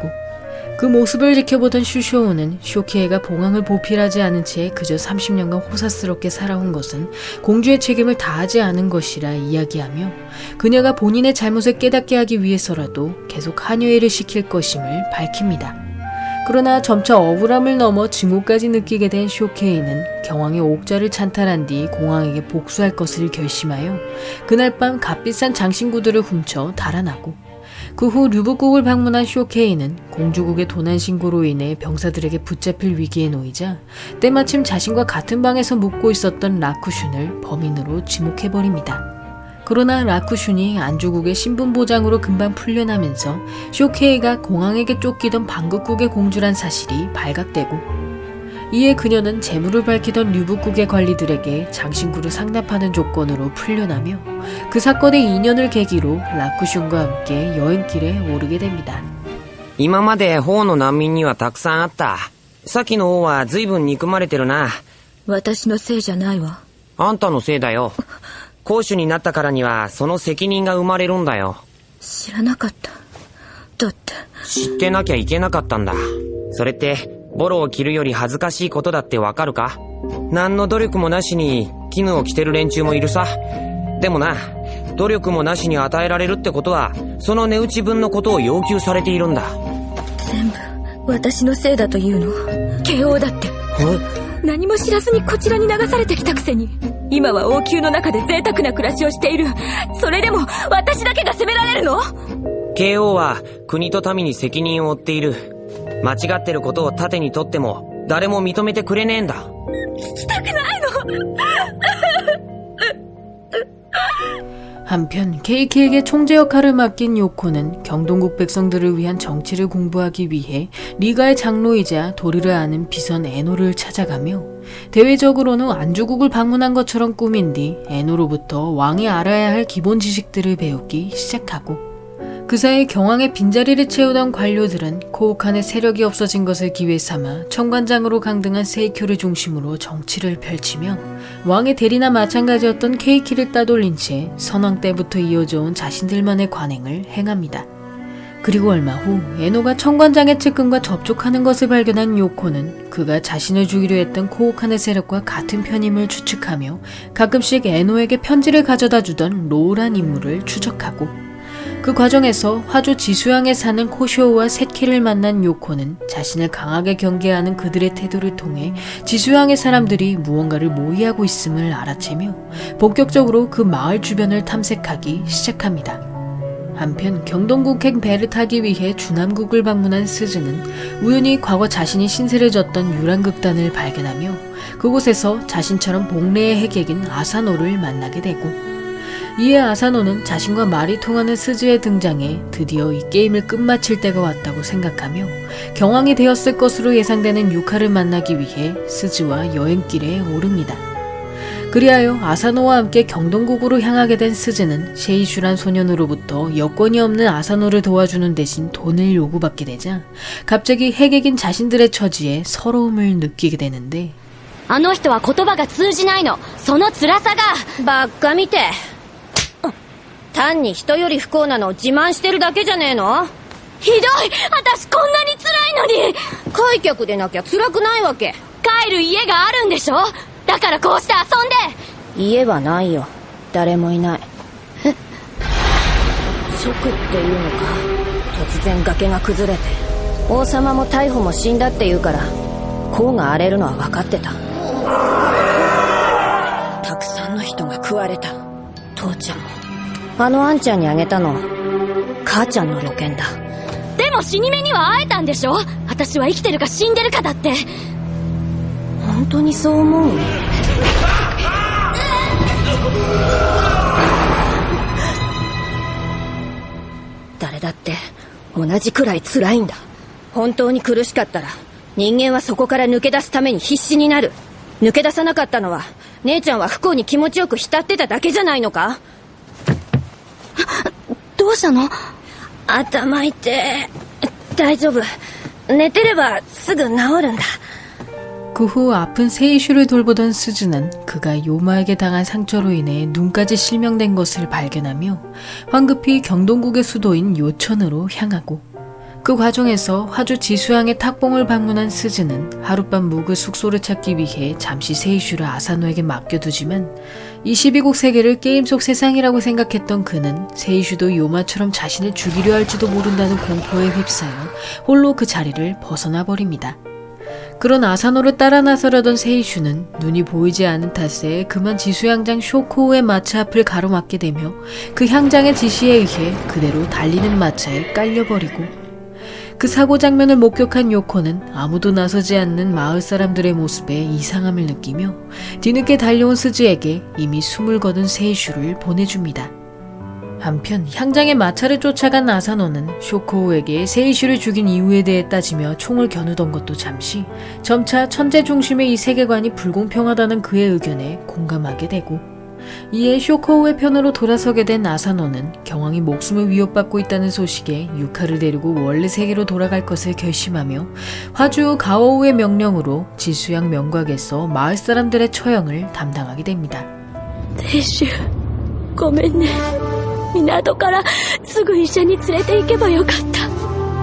그 모습을 지켜보던 슈쇼우는 쇼케이가 봉황을 보필하지 않은 채 그저 30년간 호사스럽게 살아온 것은 공주의 책임을 다하지 않은 것이라 이야기하며 그녀가 본인의 잘못을 깨닫게 하기 위해서라도 계속 하녀일을 시킬 것임을 밝힙니다. 그러나 점차 억울함을 넘어 증오까지 느끼게 된 쇼케이는 경황의 옥자를 찬탈한 뒤 공황에게 복수할 것을 결심하여 그날 밤 값비싼 장신구들을 훔쳐 달아나고 그 후 류북국을 방문한 쇼케이는 공주국의 도난 신고로 인해 병사들에게 붙잡힐 위기에 놓이자 때마침 자신과 같은 방에서 묵고 있었던 라쿠슌을 범인으로 지목해버립니다. 그러나 라쿠슌이 안주국의 신분보장으로 금방 풀려나면서 쇼케이가 공황에게 쫓기던 방긋국의 공주란 사실이 발각되고 이에 그녀는 재물을 밝히던 류북국의 관리들에게 장신구를 상납하는 조건으로 풀려나며 그 사건의 인연을 계기로 라쿠슌과 함께 여행길에 오르게 됩니다. 今まで王の難民にはたくさんあった。先の王は随分憎まれてるな。私のせいじゃないわ。あんたのせいだよ。公主になったからにはその責任が生まれるんだよ。知らなかった。だって知ってなきゃいけなかったんだ。それってボロを着るより恥ずかしいことだってわかるか？何の努力もなしに絹を着てる連中もいるさ。でもな、努力もなしに与えられるってことはその値打ち分のことを要求されているんだ。全部私のせいだというの？慶応だって。何も知らずにこちらに流されてきたくせに今は王宮の中で贅沢な暮らしをしている。それでも私だけが責められるの？慶応は国と民に責任を負っている。間違ってることを盾にとっても誰も認めてくれねえんだ。聞きたくないの。 한편 케이키에게 총재 역할을 맡긴 요코는 경동국 백성들을 위한 정치를 공부하기 위해 리가의 장로이자 도리를 아는 비선 에노를 찾아가며 대외적으로는 안주국을 방문한 것처럼 꾸민 뒤 에노로부터 왕이 알아야 할 기본 지식들을 배우기 시작하고, 그 사이 경왕의 빈자리를 채우던 관료들은 코우칸의 세력이 없어진 것을 기회 삼아 청관장으로 강등한 세이쿄를 중심으로 정치를 펼치며 왕의 대리나 마찬가지였던 케이키를 따돌린 채 선왕 때부터 이어져온 자신들만의 관행을 행합니다. 그리고 얼마 후 에노가 청관장의 측근과 접촉하는 것을 발견한 요코는 그가 자신을 죽이려 했던 코우칸의 세력과 같은 편임을 추측하며 가끔씩 에노에게 편지를 가져다 주던 로우란 인물을 추적하고, 그 과정에서 화주 지수양에 사는 코쇼우와 세키를 만난 요코는 자신을 강하게 경계하는 그들의 태도를 통해 지수양의 사람들이 무언가를 모의하고 있음을 알아채며 본격적으로 그 마을 주변을 탐색하기 시작합니다. 한편 경동국행 배를 타기 위해 주남국을 방문한 스즈는 우연히 과거 자신이 신세를 졌던 유랑극단을 발견하며 그곳에서 자신처럼 복례의 해객인 아사노를 만나게 되고, 이에 아사노는 자신과 말이 통하는 스즈의 등장에 드디어 이 게임을 끝마칠 때가 왔다고 생각하며 경왕이 되었을 것으로 예상되는 유카를 만나기 위해 스즈와 여행길에 오릅니다. 그리하여 아사노와 함께 경동국으로 향하게 된 스즈는 셰이슈란 소년으로부터 여권이 없는 아사노를 도와주는 대신 돈을 요구받게 되자 갑자기 해객인 자신들의 처지에 서러움을 느끼게 되는데, あの人は言葉が通じないの。その辛さが。ばっか見て。単に人より不幸なのを自慢してるだけじゃねえの？ひどい！私こんなに辛いのに！開脚でなきゃ辛くないわけ。帰る家があるんでしょ？だからこうして遊んで！家はないよ。誰もいない。ショックっていうのか。突然崖が崩れて。王様も逮捕も死んだって言うから、甲が荒れるのは分かってた。たくさんの人が食われた。父ちゃんも。あのあんちゃんにあげたの、母ちゃんの露見だ。でも死に目には会えたんでしょ？私は生きてるか死んでるかだって。本当にそう思う？誰だって同じくらい辛いんだ。本当に苦しかったら人間はそこから抜け出すために必死になる。抜け出さなかったのは姉ちゃんは不幸に気持ちよく浸ってただけじゃないのか？どうしたの？頭痛い。大丈夫。寝てればすぐ治るんだ。 그 후 아픈 세이슈를 돌보던 스즈는 그가 요마에게 당한 상처로 인해 눈까지 실명된 것을 발견하며 황급히 경동국의 수도인 요천으로 향하고, 그 과정에서 화주 지수양의 탁봉을 방문한 스즈는 하룻밤 묵을 숙소를 찾기 위해 잠시 세이슈를 아사노에게 맡겨두지만, 이 12국 세계를 게임 속 세상이라고 생각했던 그는 세이슈도 요마처럼 자신을 죽이려 할지도 모른다는 공포에 휩싸여 홀로 그 자리를 벗어나 버립니다. 그런 아사노를 따라 나서려던 세이슈는 눈이 보이지 않은 탓에 그만 지수양장 쇼코우의 마차 앞을 가로막게 되며 그 향장의 지시에 의해 그대로 달리는 마차에 깔려버리고, 그 사고 장면을 목격한 요코는 아무도 나서지 않는 마을 사람들의 모습에 이상함을 느끼며 뒤늦게 달려온 스즈에게 이미 숨을 거둔 세이슈를 보내줍니다. 한편 향장의 마차를 쫓아간 아사노는 쇼코우에게 세이슈를 죽인 이유에 대해 따지며 총을 겨누던 것도 잠시 점차 천재 중심의 이 세계관이 불공평하다는 그의 의견에 공감하게 되고, 이에 쇼코우의 편으로 돌아서게 된 아사노는 경왕이 목숨을 위협받고 있다는 소식에 유카를 데리고 원래 세계로 돌아갈 것을 결심하며 화주 가오우의 명령으로 지수양 명곽에서 마을 사람들의 처형을 담당하게 됩니다. セイシュ、ごめんね。港からすぐ医者に連れて行けばよかった。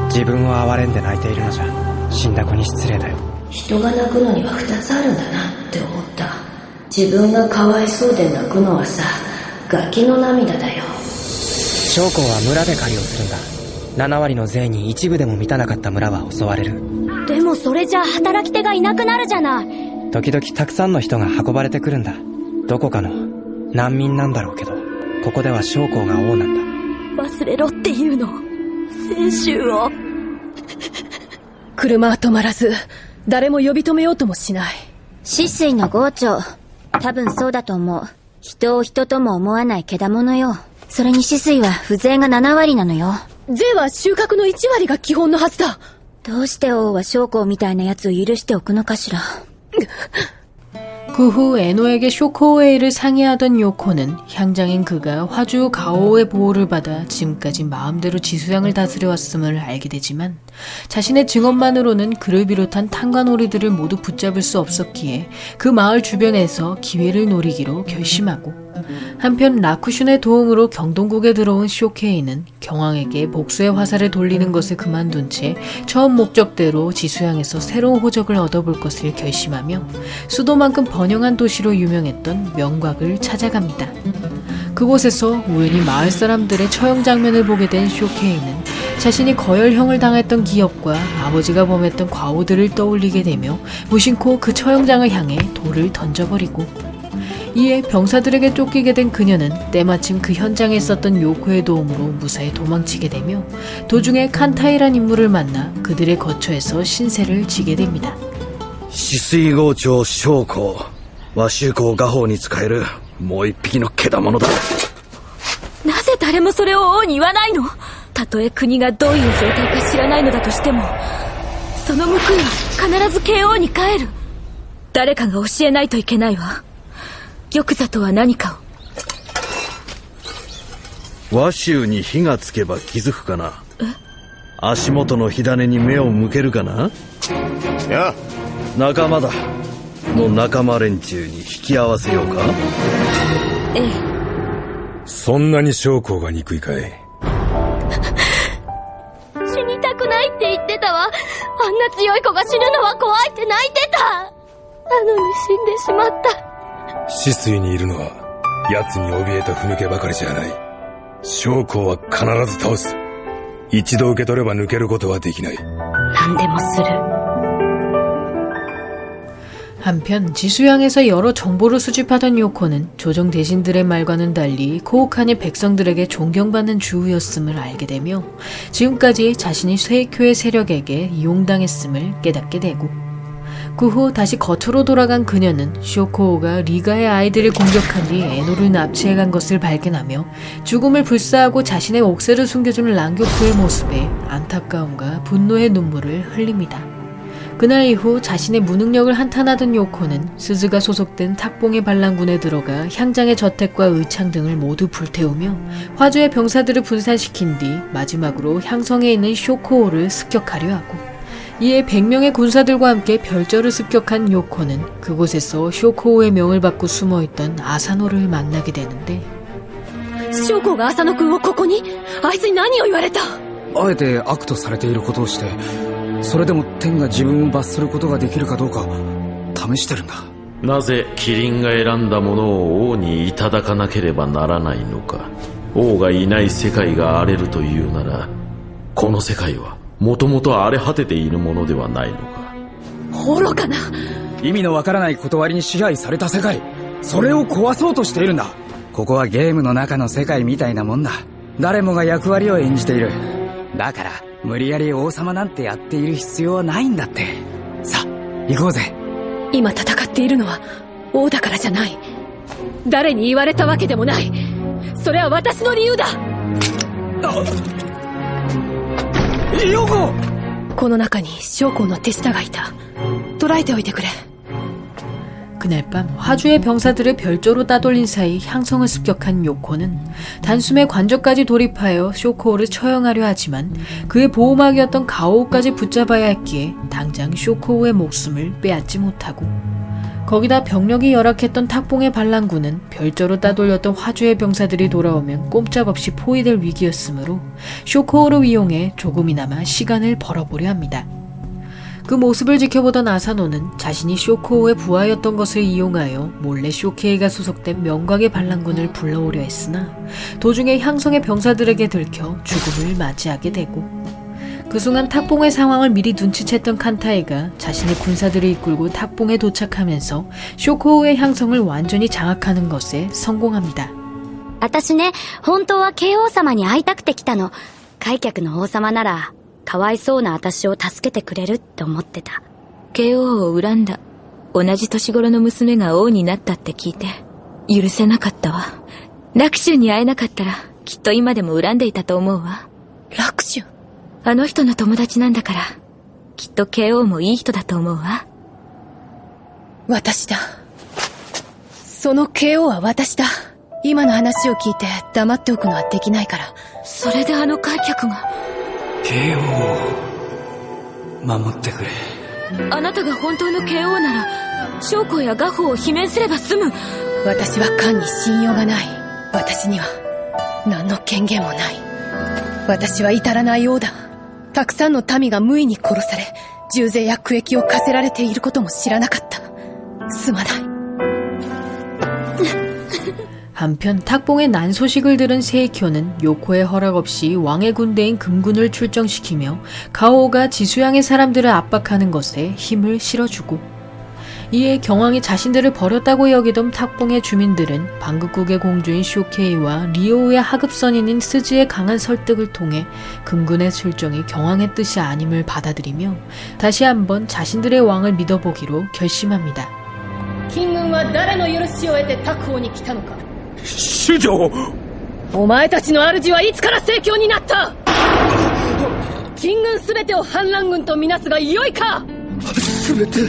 自分を哀れんで泣いているのじゃ死んだ子に失礼だよ。人が泣くのには2つあるんだなって思った。自分がかわいそうで泣くのはさ、ガキの涙だよ。将校は村で狩りをするんだ。7割の税に一部でも満たなかった村は襲われる。でもそれじゃ働き手がいなくなるじゃない。時々たくさんの人が運ばれてくるんだ。どこかの難民なんだろうけど、ここでは将校が王なんだ。忘れろっていうの、清舟を。車は止まらず、誰も呼び止めようともしない。止水の郷長、多分そうだと思う。人を人とも思わないけだものよ。それに止水は不税が7割なのよ。税は収穫の1割が基本のはずだ。どうして王は将校みたいな奴を許しておくのかしら。 그 후 에노에게 쇼코우에이를 상의하던 요코는 향장인 그가 화주 가오의 보호를 받아 지금까지 마음대로 지수양을 다스려왔음을 알게 되지만 자신의 증언만으로는 그를 비롯한 탄관오리들을 모두 붙잡을 수 없었기에 그 마을 주변에서 기회를 노리기로 결심하고 한편 라쿠슌의 도움으로 경동국에 들어온 쇼케이는 경왕에게 복수의 화살을 돌리는 것을 그만둔 채 처음 목적대로 지수양에서 새로운 호적을 얻어볼 것을 결심하며 수도만큼 번영한 도시로 유명했던 명곽을 찾아갑니다. 그곳에서 우연히 마을 사람들의 처형 장면을 보게 된 쇼케이는 자신이 거열형을 당했던 기업과 아버지가 범했던 과오들을 떠올리게 되며 무심코 그 처형장을 향해 돌을 던져버리고 이에 병사들에게 쫓기게 된 그녀는 때마침 그 현장에 있었던 요코의 도움으로 무사히 도망치게 되며 도중에 칸타이란 인물을 만나 그들의 거처에서 신세를 지게 됩니다. 止水郷長将校和州公画法に使えるもう一匹のけだものだ。なぜ誰もそれを王に言わないの？たとえ国がどういう状態か知らないのだとしても、その報いは必ず慶王に帰る。誰かが教えないといけないわ。玉座とは何かを。和州に火がつけば気づくかな。足元の火種に目を向けるかな。やあ、仲間だの仲間連中に引き合わせようか。ええ。そんなに将校が憎いかい。死にたくないって言ってたわ。あんな強い子が死ぬのは怖いって泣いてた。なのに死んでしまった。止水にいるのは奴に怯えたふぬけばかりじゃない。将校は必ず倒す。一度受け取れば抜けることはできない。何でもする。 한편 지수양에서 여러 정보를 수집하던 요코는 조정 대신들의 말과는 달리 코우칸의 백성들에게 존경받는 주우였음을 알게 되며 지금까지 자신이 세이쿄의 세력에게 이용당했음을 깨닫게 되고 그 후 다시 겉으로 돌아간 그녀는 쇼코우가 리가의 아이들을 공격한 뒤 에노를 납치해간 것을 발견하며 죽음을 불사하고 자신의 옥새를 숨겨주는 랑교프의 모습에 안타까움과 분노의 눈물을 흘립니다. 그날 이후 자신의 무능력을 한탄하던 요코는 스즈가 소속된 탁봉의 반란군에 들어가 향장의 저택과 의창 등을 모두 불태우며 화주의 병사들을 분산시킨 뒤 마지막으로 향성에 있는 쇼코우를 습격하려 하고 이에 100명의 군사들과 함께 별저를 습격한 요코는 그곳에서 쇼코우의 명을 받고 숨어있던 아사노를 만나게 되는데 将校が浅野君をここに？あいつに何を言われた？あえて悪とされていることをしてそれでも天が自分を罰することができるかどうか試してるんだ。なぜキリンが選んだものを王にいただかなければならないのか。王がいない世界が荒れるというなら、この世界はもともと荒れ果てているものではないのか。愚かな。意味のわからない断りに支配された世界、それを壊そうとしているんだ。ここはゲームの中の世界みたいなもんだ。誰もが役割を演じている。だから無理やり王様なんてやっている必要はないんだって。さあ行こうぜ。今戦っているのは王だからじゃない。誰に言われたわけでもない。それは私の理由だ。ヨコ！この中に将校の手下がいた。捕らえておいてくれ。 그날 밤 화주의 병사들을 별조로 따돌린 사이 향성을 습격한 요코는 단숨에 관저까지 돌입하여 쇼코우를 처형하려 하지만 그의 보호막이었던 가오우까지 붙잡아야 했기에 당장 쇼코우의 목숨을 빼앗지 못하고 거기다 병력이 열악했던 탁봉의 반란군은 별조로 따돌렸던 화주의 병사들이 돌아오면 꼼짝없이 포위될 위기였으므로 쇼코우를 이용해 조금이나마 시간을 벌어보려 합니다. 그 모습을 지켜보던 아사노는 자신이 쇼코우의 부하였던 것을 이용하여 몰래 쇼케이가 소속된 명곽의 반란군을 불러오려 했으나 도중에 향성의 병사들에게 들켜 죽음을 맞이하게 되고 그 순간 탁봉의 상황을 미리 눈치챘던 칸타이가 자신의 군사들을 이끌고 탁봉에 도착하면서 쇼코우의 향성을 완전히 장악하는 것에 성공합니다. 私ね、本当は慶王様に会いたくて来たの。開脚の王様ならかわいそうな私を助けてくれるって思ってた。慶王を恨んだ。同じ年頃の娘が王になったって聞いて許せなかったわ。ラクシュに会えなかったらきっと今でも恨んでいたと思うわ。楽春。あの人の友達なんだから、きっと慶応もいい人だと思うわ。私だ。その慶応は私だ。今の話を聞いて黙っておくのはできないから。それであの開脚が。慶応を守ってくれ。あなたが本当の慶応なら、将校や画法を罷免すれば済む。私は漢に信用がない。私には何の権限もない。私は至らない王だ。たくさんの民が無意に殺され、重税や区役を課せられていることも知らなかった。すまない。 한편 탁봉의 난 소식을 들은 세이쿄는 요코의 허락 없이 왕의 군대인 금군을 출정시키며 가오가 지수양의 사람들을 압박하는 것에 힘을 실어주고, 이에 경왕이 자신들을 버렸다고 여기던 탁봉의 주민들은 방긋국의 공주인 쇼케이와 리오우의 하급선인인 스즈의 강한 설득을 통해 금군의 출정이 경왕의 뜻이 아님을 받아들이며 다시 한번 자신들의 왕을 믿어보기로 결심합니다. 金軍は誰の許しを得て拓宝に来たのか。主上。お前たちの主はいつから盛況になった。金軍すべてを反乱軍とみなすが良いか。すべて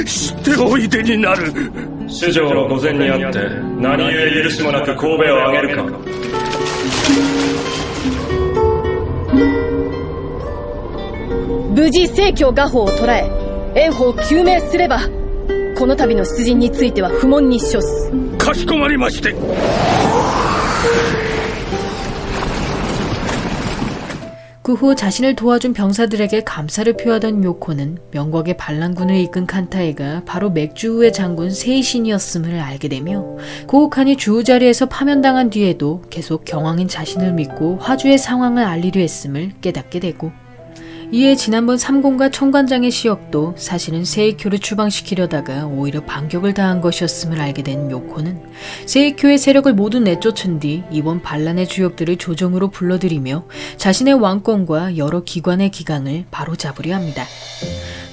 知っておいでになる。主上の御前にあって何故許しもなく神戸を上げるか。無事盛況画法を捕らえ炎鵬を究明すれば、この度の出陣については不問に処す。かしこまりまして。 그 후 자신을 도와준 병사들에게 감사를 표하던 요코는 명곽의 반란군을 이끈 칸타이가 바로 맥주우의 장군 세이신이었음을 알게 되며, 고우칸이 주우 자리에서 파면당한 뒤에도 계속 경왕인 자신을 믿고 화주의 상황을 알리려 했음을 깨닫게 되고, 이에 지난번 삼공과 총관장의 시역도 사실은 세이쿄를 추방시키려다가 오히려 반격을 당한 것이었음을 알게 된 요코는 세이쿄의 세력을 모두 내쫓은 뒤 이번 반란의 주역들을 조정으로 불러들이며 자신의 왕권과 여러 기관의 기강을 바로잡으려 합니다.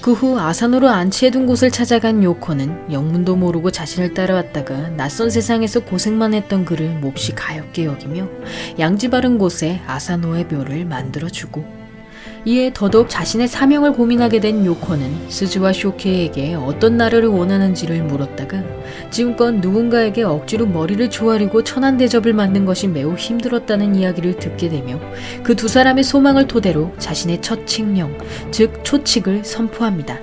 그 후 아사노로 안치해둔 곳을 찾아간 요코는 영문도 모르고 자신을 따라왔다가 낯선 세상에서 고생만 했던 그를 몹시 가엽게 여기며 양지 바른 곳에 아사노의 묘를 만들어주고, 이에 더더욱 자신의 사명을 고민하게 된 요코는 스즈와 쇼케이에게 어떤 나라를 원하는지를 물었다가 지금껏 누군가에게 억지로 머리를 조아리고 천한 대접을 받는 것이 매우 힘들었다는 이야기를 듣게 되며 그 두 사람의 소망을 토대로 자신의 첫 칙령, 즉 초칙을 선포합니다.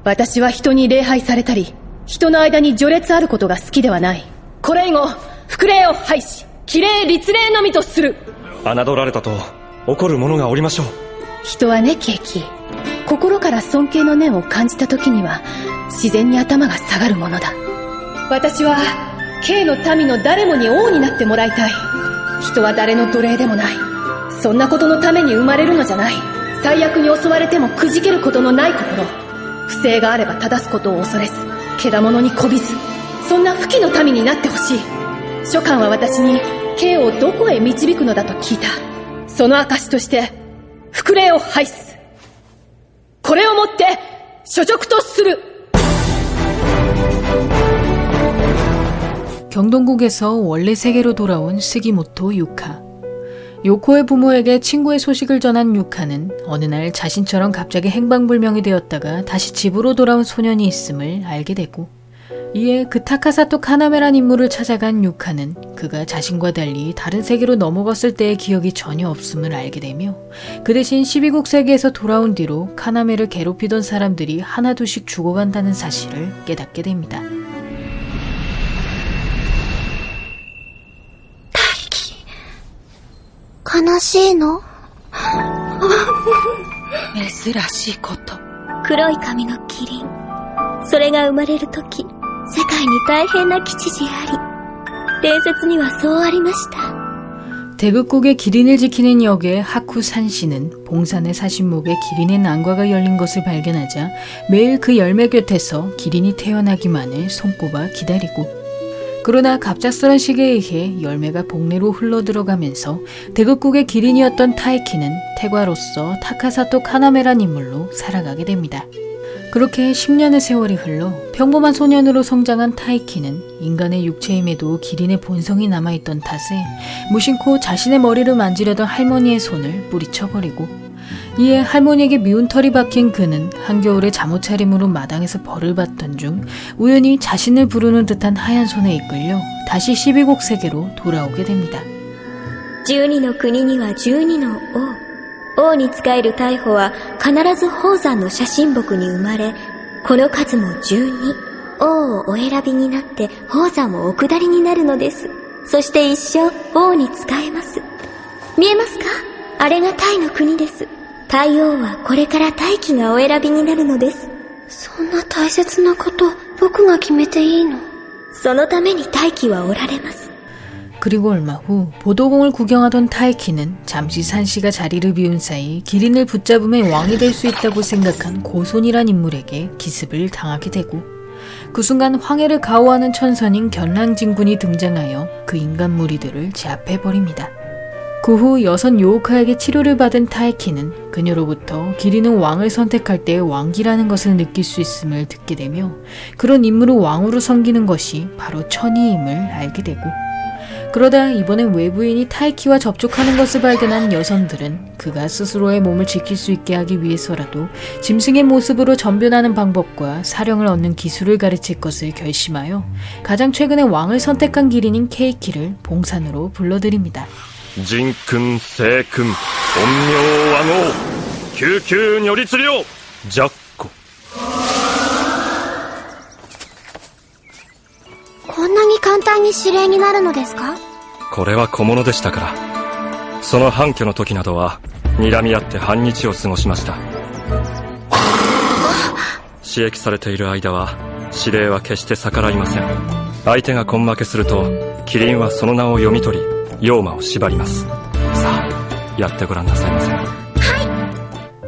私は人に礼拝されたり、人の間に序列あることが好きではない。これ以後、服礼を廃し、規礼律礼のみとする。侮られたと怒る者がおりましょう。人はね、ケーキ。心から尊敬の念を感じた時には、自然に頭が下がるものだ。私は、Kの民の誰もに王になってもらいたい。人は誰の奴隷でもない。そんなことのために生まれるのじゃない。最悪に襲われてもくじけることのない心。不正があれば正すことを恐れず、けだものにこびず、そんな不義の民になってほしい。諸官は私に K をどこへ導くのだと聞いた。その証として、服礼を廃す。これをもって処辱とする。 경동국에서 원래 세계로 돌아온 스기모토 유카. 요코의 부모에게 친구의 소식을 전한 유카는 어느 날 자신처럼 갑자기 행방불명이 되었다가 다시 집으로 돌아온 소년이 있음을 알게 되고, 이에 그 타카사토 카나메란 인물을 찾아간 유카는 그가 자신과 달리 다른 세계로 넘어갔을 때의 기억이 전혀 없음을 알게 되며, 그 대신 12국 세계에서 돌아온 뒤로 카나메를 괴롭히던 사람들이 하나둘씩 죽어간다는 사실을 깨닫게 됩니다. 悲しいの？珍しいこと。黒い髪のキリン。それが生まれるとき、世界に大変な吉事あり。伝説にはそうありました。 대극국의 기린을 지키는 역의 하쿠 산씨는 봉산의 사신목에 기린의 난과가 열린 것을 발견하자 매일 그 열매 곁에서 기린이 태어나기만을 손꼽아 기다리고, 그러나 갑작스런 시기에 의해 열매가 복내로 흘러들어가면서 대극국의 기린이었던 타이키는 태과로서 타카사토 카나메란 인물로 살아가게 됩니다. 그렇게 10년의 세월이 흘러 평범한 소년으로 성장한 타이키는 인간의 육체임에도 기린의 본성이 남아있던 탓에 무심코 자신의 머리를 만지려던 할머니의 손을 뿌리쳐버리고, 이에 할머니에게 미운 털이 박힌 그는 한겨울에 잠옷 차림으로 마당에서 벌을 받던 중 우연히 자신을 부르는 듯한 하얀 손에 이끌려 다시 12곡 세계로 돌아오게 됩니다. 12の国には12の王。王に仕える大砲は必ず宝山の写真木に生まれ、この数も12。王をお選びになって宝山をお下りになるのです。そして一生王に仕えます。見えますか？あれがタイの国です。太王はこれから大気がお選びになるのです。そんな大切なこと僕が決めていいの？そのために大気はおられます。 그리고 얼마 후 보도공을 구경하던 타이키는 잠시 산씨가 자리를 비운 사이 기린을 붙잡으면 왕이 될 수 있다고 생각한 고손이란 인물에게 기습을 당하게 되고, 그 순간 황해를 가호하는 천선인 견랑진군이 등장하여 그 인간 무리들을 제압해버립니다. 그 후 여선 요오카에게 치료를 받은 타이키는 그녀로부터 기린은 왕을 선택할 때 왕기라는 것을 느낄 수 있음을 듣게 되며, 그런 인물을 왕으로 섬기는 것이 바로 천의임을 알게 되고, 그러다 이번엔 외부인이 타이키와 접촉하는 것을 발견한 여성들은 그가 스스로의 몸을 지킬 수 있게 하기 위해서라도 짐승의 모습으로 전변하는 방법과 사령을 얻는 기술을 가르칠 것을 결심하여 가장 최근에 왕을 선택한 기린인 케이키를 봉산으로 불러들입니다. 진큰, 세큰, 본묘왕호, 규규 요리츠료, 작고. こんなに簡単に指令になるのですか？これは小物でしたから。その反挙の時などは睨み合って半日を過ごしました。刺激されている間は指令は決して逆らいません。相手が根負けするとキリンはその名を読み取り妖魔を縛ります。さあやってごらんなさいませ。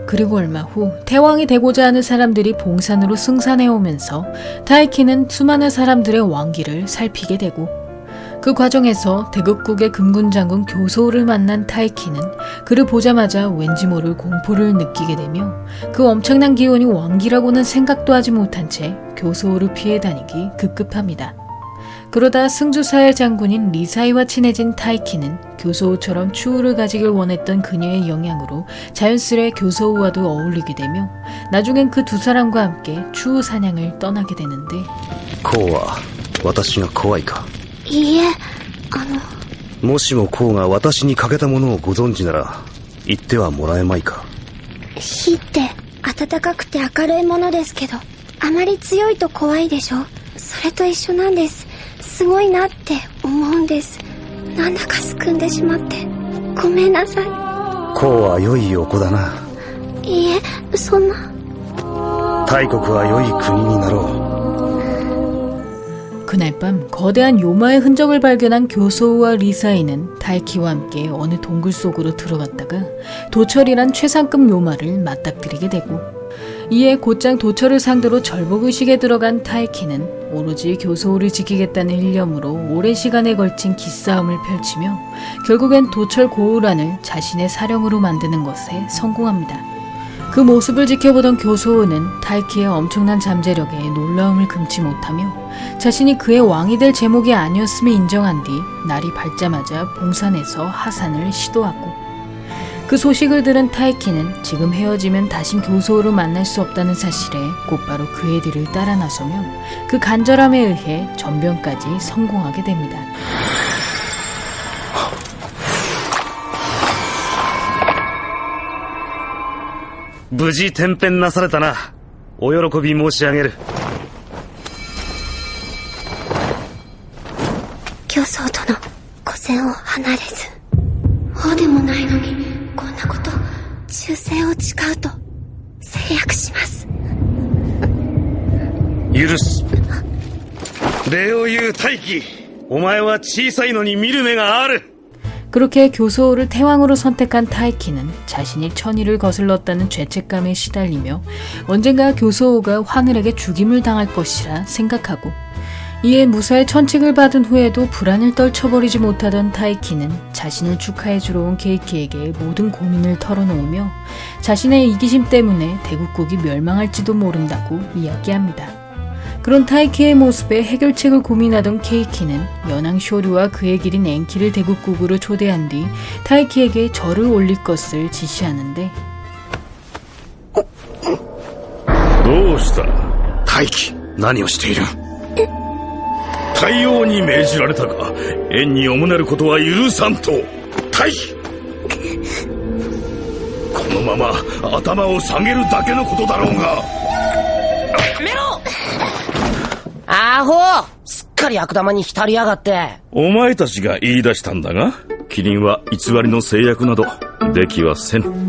그리고 얼마 후 태왕이 되고자 하는 사람들이 봉산으로 승산해 오면서 타이키는 수많은 사람들의 왕기를 살피게 되고, 그 과정에서 대극국의 금군장군 교소우를 만난 타이키는 그를 보자마자 왠지 모를 공포를 느끼게 되며, 그 엄청난 기운이 왕기라고는 생각도 하지 못한 채 교소우를 피해 다니기 급급합니다. 그러다 승주사의 장군인 리사이와 친해진 타이키는 교소우처럼 추우를 가지길 원했던 그녀의 영향으로 자연스레 교소우와도 어울리게 되며, 나중엔 그 두 사람과 함께 추우 사냥을 떠나게 되는데, コウは私が怖いか？いいえ、もしもコウが私に欠けたものをご存知なら言ってはもらえまいか？火って暖かくて明るいものですけど、あまり強いと怖いでしょ？それと一緒なんです。すごいなって思うんです。なんだかすくんでしまってごめんなさい。コウは良いお子だな。いいえ、そんな。大国は良い国になろう。 그날 밤 거대한 요마의 흔적을 발견한 교소우와 리사이는 타이키와 함께 어느 동굴 속으로 들어갔다가 도철이란 최상급 요마를 맞닥뜨리게 되고, 이에 곧장 도철을 상대로 절복의식에 들어간 타이키는 오로지 교소우를 지키겠다는 일념으로 오랜 시간에 걸친 기싸움을 펼치며 결국엔 도철 고우란을 자신의 사령으로 만드는 것에 성공합니다. 그 모습을 지켜보던 교소우는 타이키의 엄청난 잠재력에 놀라움을 금치 못하며 자신이 그의 왕이 될 제목이 아니었음을 인정한 뒤 날이 밝자마자 봉산에서 하산을 시도하고, 그 소식을 들은 타이키는 지금 헤어지면 다신 교소우를 만날 수 없다는 사실에 곧바로 그의 뒤를 따라 나서며 그 간절함에 의해 전변까지 성공하게 됩니다. 無事転変なされたな。お喜び申し上げる。教祖との古戦を離れず、王でもないのにこんなこと、忠誠を誓うと誓約します。許す。礼を言う大輝。お前は小さいのに見る目がある。 그렇게 교소우를 태왕으로 선택한 타이키는 자신이 천의를 거슬렀다는 죄책감에 시달리며 언젠가 교소우가 하늘에게 죽임을 당할 것이라 생각하고, 이에 무사히 천칙을 받은 후에도 불안을 떨쳐버리지 못하던 타이키는 자신을 축하해주러 온 케이키에게 모든 고민을 털어놓으며 자신의 이기심 때문에 대국국이 멸망할지도 모른다고 이야기합니다. 그런 타이키의 모습에 해결책을 고민하던 케이키는 연왕 쇼류와 그의 길인 엔키를 대국국으로 초대한 뒤 타이키에게 절을 올릴 것을 지시하는데 どうした大輝何をしている対応に命じられたが縁におもねることは許さんと大輝このまま頭を下げるだけのことだろうがやめろアホすっかり悪玉に浸りやがってお前たちが言い出したんだがキリンは偽りの制約などできはせん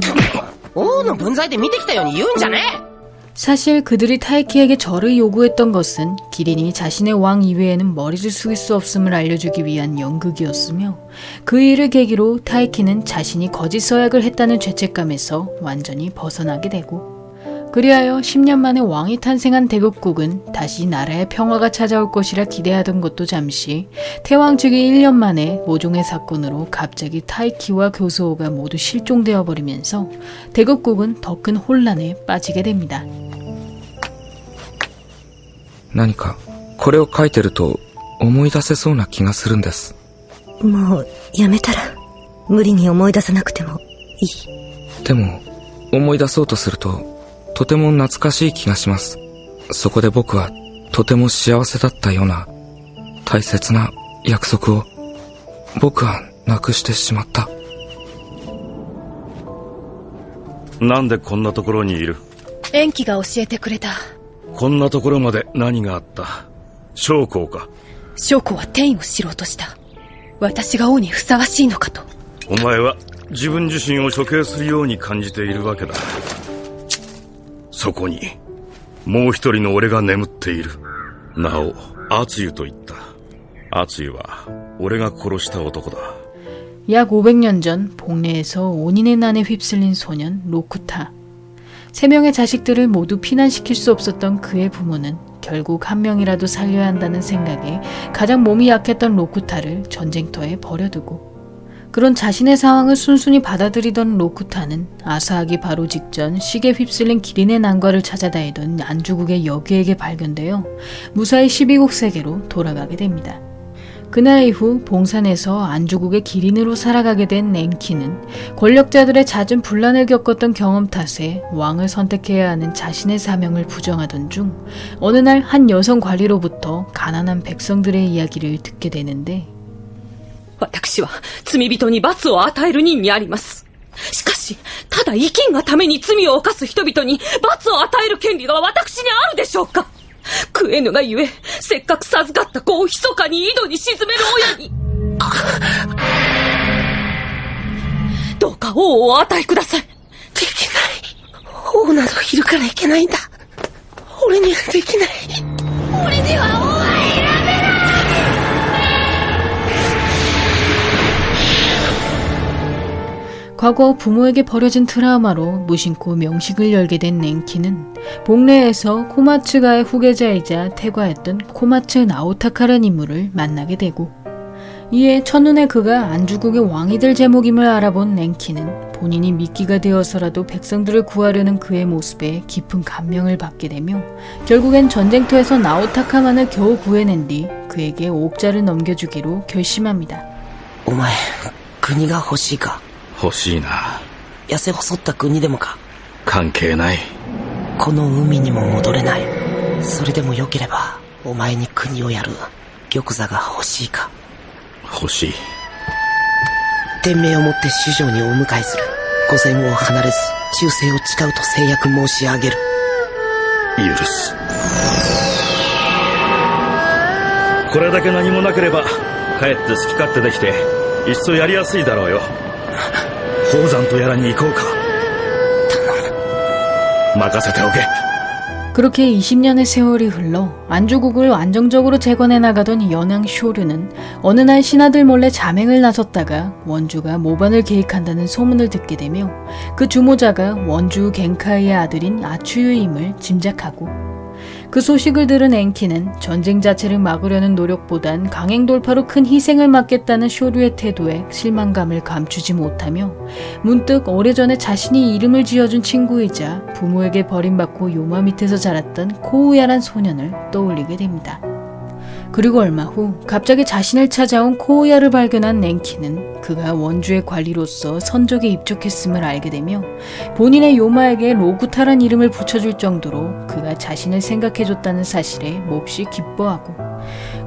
王の分際で見てきたように言うんじゃねえ 사실 그들이 타이키에게 절을 요구했던 것은 기린이 자신의 왕 이외에는 머리를 숙일 수 없음을 알려주기 위한 연극이었으며 그 일을 계기로 타이키는 자신이 거짓 서약을 했다는 죄책감에서 완전히 벗어나게 되고 그리하여 10년 만에 왕이 탄생한 대국국은 다시 나라의 평화가 찾아올 것이라 기대하던 것도 잠시 태왕즉위 1년 만에 모종의 사건으로 갑자기 타이키와 교수호가 모두 실종되어 버리면서 대국국은 더 큰 혼란에 빠지게 됩니다. 何かこれを書いてると思い出せそうな気がするんです。もうやめたら無理に思い出さなくてもいい。でも思い出そうとするととても懐かしい気がします。そこで僕はとても幸せだったような大切な約束を僕はなくしてしまった。なんでこんなところにいる延期が教えてくれた。こんなところまで何があった将校か将校は転移を知ろうとした。私が王にふさわしいのかと。お前は自分自身を処刑するように感じているわけだ。そこにもう一人の俺が眠っている。なお敦湯と言った。敦湯は俺が殺した男だ。 약 500년 전 복내에서 온인의 난에 휩쓸린 소년 로쿠타. 3명의 자식들을 모두 피난시킬 수 없었던 그의 부모는 결국 한 명이라도 살려야 한다는 생각에 가장 몸이 약했던 로쿠타를 전쟁터에 버려두고 그런 자신의 상황을 순순히 받아들이던 로쿠타는 아사하기 바로 직전 시계 휩쓸린 기린의 난과를 찾아다니던 안주국의 여귀에게 발견되어 무사히 12국 세계로 돌아가게 됩니다. 그날 이후 봉산에서 안주국의 기린으로 살아가게 된 엔키는 권력자들의 잦은 분란을 겪었던 경험 탓에 왕을 선택해야 하는 자신의 사명을 부정하던 중 어느 날 한 여성 관리로부터 가난한 백성들의 이야기를 듣게 되는데 私は罪人に罰を与える任にあります。しかし、ただ生きんがために罪を犯す人々に罰を与える権利が私にあるでしょうか。食えぬがゆえ、せっかく授かった子を密かに井戸に沈める親に。どうか王をお与えください。できない。王などいるからいけないんだ。俺にはできない。俺には王は選べない。 과거 부모에게 버려진 트라우마로 무심코 명식을 열게 된 랭키는 복내에서 코마츠가의 후계자이자 태과였던 코마츠 나오타카라는 인물을 만나게 되고 이에 첫눈에 그가 안주국의 왕이 될 제목임을 알아본 랭키는 본인이 미끼가 되어서라도 백성들을 구하려는 그의 모습에 깊은 감명을 받게 되며 결국엔 전쟁터에서 나오타카만을 겨우 구해낸 뒤 그에게 옥자를 넘겨주기로 결심합니다. お前、国が欲しいか欲しいな。痩せ細った国でもか関係ない。この海にも戻れない。それでもよければお前に国をやる玉座が欲しいか欲しい。天命をもって主上にお迎えする。御前を離れず忠誠を誓うと誓約申し上げる。許す。これだけ何もなければかえって好き勝手できていっそやりやすいだろうよ。宝山とやらに行こうか。任せておけ。 그렇게 20년의 세월이 흘러 안주국을 안정적으로 재건해 나가던 연왕 쇼르는 어느 날 신하들 몰래 자맹을 나섰다가 원주가 모반을 계획한다는 소문을 듣게 되며 그 주모자가 원주 겐카이의 아들인 아추유임을 짐작하고 그 소식을 들은 엔키는 전쟁 자체를 막으려는 노력보단 강행 돌파로 큰 희생을 막겠다는 쇼류의 태도에 실망감을 감추지 못하며 문득 오래전에 자신이 이름을 지어준 친구이자 부모에게 버림받고 요마 밑에서 자랐던 코우야란 소년을 떠올리게 됩니다. 그리고 얼마 후 갑자기 자신을 찾아온 코우야를 발견한 엔키는 그가 원주의 관리로서 선적에 입족했음을 알게 되며 본인의 요마에게 로구타란 이름을 붙여줄 정도로 그가 자신을 생각해줬다는 사실에 몹시 기뻐하고,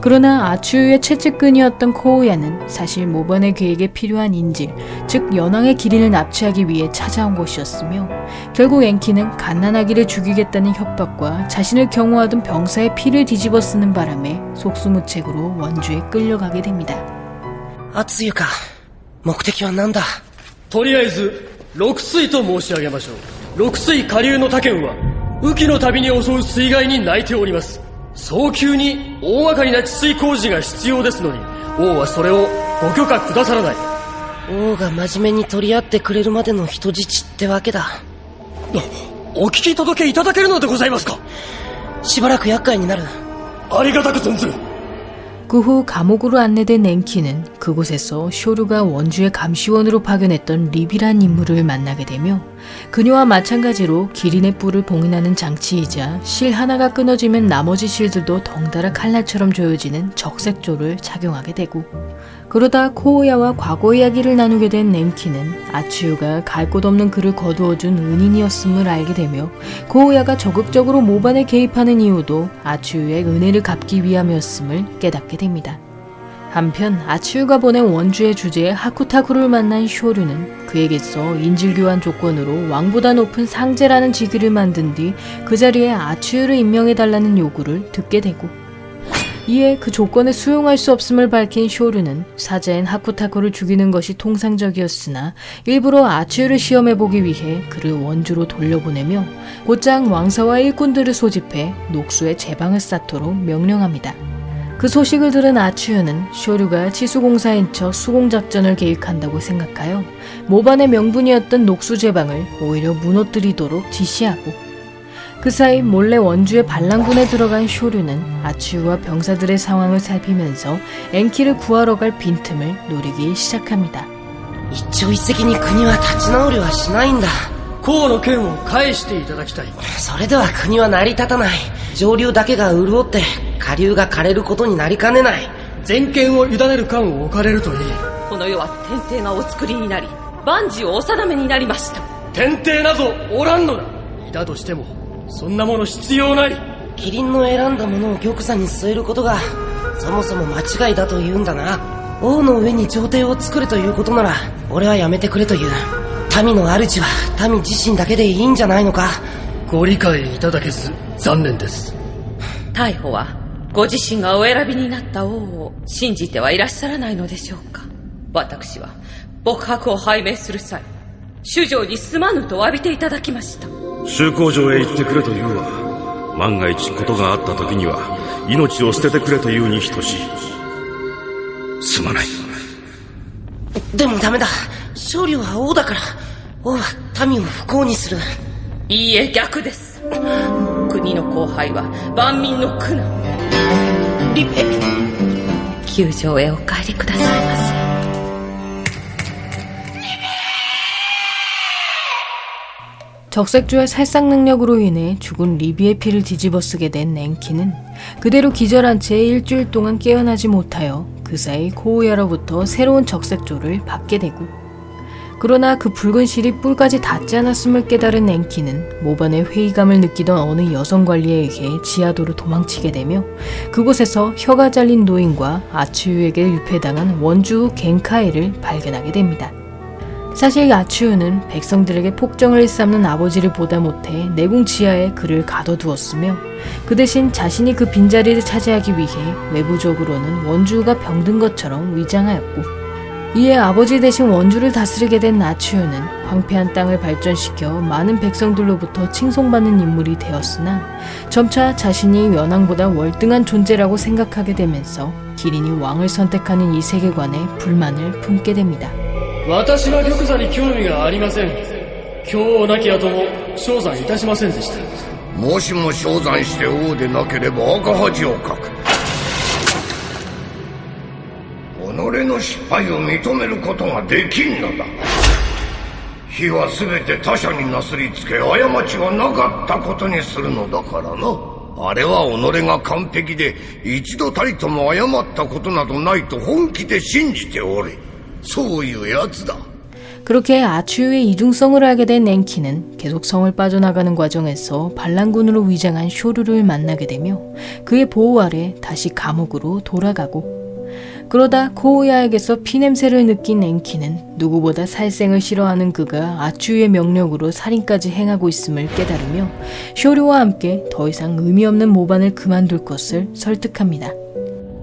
그러나 아츠유의 최측근이었던 코우야는 사실 모반의 계획에 필요한 인질, 즉 연왕의 기린을 납치하기 위해 찾아온 것이었으며 결국 엔키는 갓난아기를 죽이겠다는 협박과 자신을 경호하던 병사의 피를 뒤집어 쓰는 바람에 속수무책으로 원주에 끌려가게 됩니다. アツユか。目的は何だ。とりあえず六水と申し上げましょう。六水下流の他県は雨季のたびに襲う水害に泣いております。早急に大掛かりな治水工事が必要ですのに、王はそれをご許可くださらない。王が真面目に取り合ってくれるまでの人質ってわけだ。お聞き届けいただけるのでございますか。しばらく厄介になる。ありがたく存ずる。 그 후 감옥으로 안내된 엔키는 그곳에서 쇼류가 원주의 감시원으로 파견했던 리비란 인물을 만나게 되며 그녀와 마찬가지로 기린의 뿔을 봉인하는 장치이자 실 하나가 끊어지면 나머지 실들도 덩달아 칼날처럼 조여지는 적색조를 착용하게 되고, 그러다 코우야와 과거 이야기를 나누게 된 엔키는 아츠유가 갈 곳 없는 그를 거두어준 은인이었음을 알게 되며 코우야가 적극적으로 모반에 개입하는 이유도 아츠유의 은혜를 갚기 위함이었음을 깨닫게 됩니다. 한편 아츠유가 보낸 원주의 주제에 하쿠타쿠를 만난 쇼류는 그에게서 인질 교환 조건으로 왕보다 높은 상제라는 직위를 만든 뒤 그 자리에 아츠유를 임명해달라는 요구를 듣게 되고, 이에 그 조건에 수용할 수 없음을 밝힌 쇼류는 사자인 하쿠타쿠를 죽이는 것이 통상적이었으나 일부러 아츠유를 시험해보기 위해 그를 원주로 돌려보내며 곧장 왕사와 일꾼들을 소집해 녹수에 제방을 쌓도록 명령합니다. 그 소식을 들은 아츠유는 쇼류가 치수공사인 척 수공작전을 계획한다고 생각하여 모반의 명분이었던 녹수 제방을 오히려 무너뜨리도록 지시하고, 그 사이 몰래 원주의 반란군에 들어간 쇼류는 아츠유와 병사들의 상황을 살피면서 엔키를 구하러 갈 빈틈을 노리기 시작합니다. 一朝一夕に国は立ち直りはしないんだ。河の剣を返していただきたい。それでは国は成り立たない。上流だけが潤って下流が枯れることになりかねない。全権を委ねる官を置かれるといい。この世は天帝がお作りになり、万事お定めになりました。天帝などおらんのだ。いたとしてもそんなもの必要ない。キリンの選んだものを玉座に据えることがそもそも間違いだと言うんだな。王の上に朝廷を作るということなら俺はやめてくれという。民の主は民自身だけでいいんじゃないのか。ご理解いただけず残念です。逮捕はご自身がお選びになった王を信じてはいらっしゃらないのでしょうか。私は墨白を拝命する際、主上にすまぬと詫びていただきました。修行場へ行ってくれと言うわ。万が一ことがあった時には命を捨ててくれというに等しい。すまない。でもダメだ。勝利は王だから。王は民を不幸にする。いいえ、逆です。国の荒廃は万民の苦難。リペ、宮城へお帰りくださいませ。 적색조의 살상 능력으로 인해 죽은 리비의 피를 뒤집어 쓰게 된 엔키는 그대로 기절한 채 일주일 동안 깨어나지 못하여 그 사이 코우야로부터 새로운 적색조를 받게 되고, 그러나 그 붉은 실이 뿔까지 닿지 않았음을 깨달은 엔키는 모반의 회의감을 느끼던 어느 여성 관리에 의해 지하도로 도망치게 되며 그곳에서 혀가 잘린 노인과 아츠유에게 유폐당한 원주 겐카이를 발견하게 됩니다. 사실 아츠유는 백성들에게 폭정을 일삼는 아버지를 보다 못해 내궁 지하에 그를 가둬두었으며 그 대신 자신이 그 빈자리를 차지하기 위해 외부적으로는 원주가 병든 것처럼 위장하였고, 이에 아버지 대신 원주를 다스리게 된 아츠유는 황폐한 땅을 발전시켜 많은 백성들로부터 칭송받는 인물이 되었으나 점차 자신이 연왕보다 월등한 존재라고 생각하게 되면서 기린이 왕을 선택하는 이 세계관에 불만을 품게 됩니다. 私は玉座に興味がありません。今日なき後も昇山いたしませんでした。もしも昇山して王でなければ赤恥をかく。己の失敗を認めることができんのだ。非は全て他者になすりつけ、過ちはなかったことにするのだからな。あれは己が完璧で一度たりとも謝ったことなどないと本気で信じておれ。そういうやつだ。그렇게 아추유의 이중성을 알게 된 엔키는 계속 성을 빠져나가는 과정에서 반란군으로 위장한 쇼류를 만나게 되며 그의 보호 아래 다시 감옥으로 돌아가고, 그러다 코우야에게서 피냄새를 느낀 엔키는 누구보다 살생을 싫어하는 그가 아추유의 명령으로 살인까지 행하고 있음을 깨달으며 쇼류와 함께 더 이상 의미 없는 모반을 그만둘 것을 설득합니다.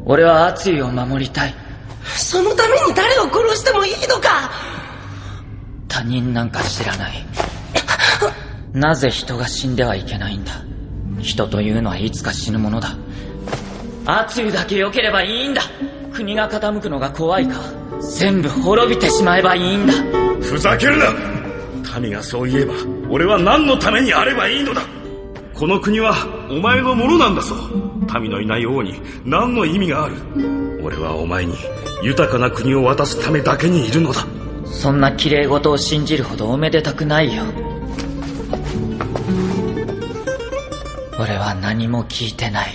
俺はアツユを守りたい。そのために誰を殺してもいいのか。他人なんか知らない。なぜ人が死んではいけないんだ。人というのはいつか死ぬものだ。アツユだけ良ければいいんだ。国が傾くのが怖いか。全部滅びてしまえばいいんだ。ふざけるな。民がそう言えば俺は何のためにあればいいのだ。この国はお前のものなんだぞ。民のいない王に何の意味がある。俺はお前に豊かな国を渡すためだけにいるのだ。そんな綺麗事を信じるほどおめでたくないよ。俺は何も聞いてない。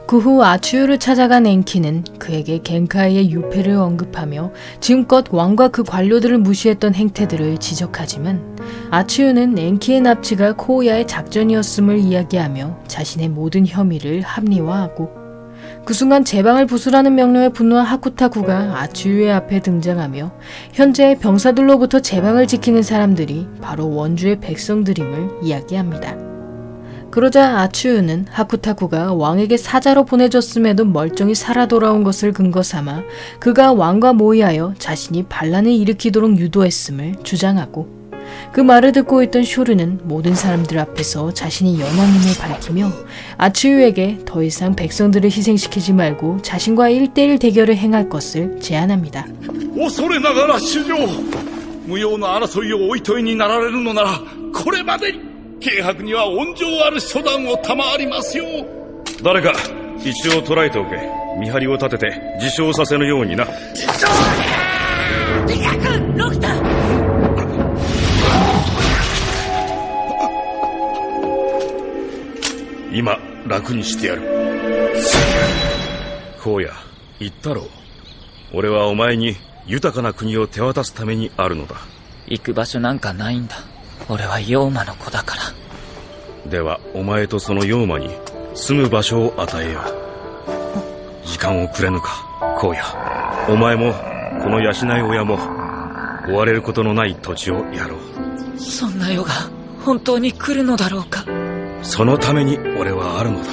그 후 아추유를 찾아간 엔키는 그에게 겐카이의 유패를 언급하며 지금껏 왕과 그 관료들을 무시했던 행태들을 지적하지만 아추유는 엔키의 납치가 코우야의 작전이었음을 이야기하며 자신의 모든 혐의를 합리화하고, 그 순간 제방을 부수라는 명령에 분노한 하쿠타쿠가 아추유의 앞에 등장하며 현재 병사들로부터 제방을 지키는 사람들이 바로 원주의 백성들임을 이야기합니다. 그러자 아추유는 하쿠타쿠가 왕에게 사자로 보내줬음에도 멀쩡히 살아 돌아온 것을 근거 삼아 그가 왕과 모의하여 자신이 반란을 일으키도록 유도했음을 주장하고, 그 말을 듣고 있던 쇼르는 모든 사람들 앞에서 자신이 연왕임을 밝히며 아추유에게 더 이상 백성들을 희생시키지 말고 자신과 1대1 대결을 행할 것을 제안합니다. 恐れながら主上、無用の争いをおいといになられるのならこれまでに。軽薄には温情ある手段を賜りますよ。誰か一応捕らえておけ。見張りを立てて自傷させぬようにな。自傷美学ロクタ今楽にしてやる。荒野言ったろう。俺はお前に豊かな国を手渡すためにあるのだ。行く場所なんかないんだ。俺は妖魔の子だから。ではお前とその妖魔に住む場所を与えよう。時間をくれぬか荒野。お前もこの養い親も追われることのない土地をやろう。そんな世が本当に来るのだろうか。そのために俺はあるのだ。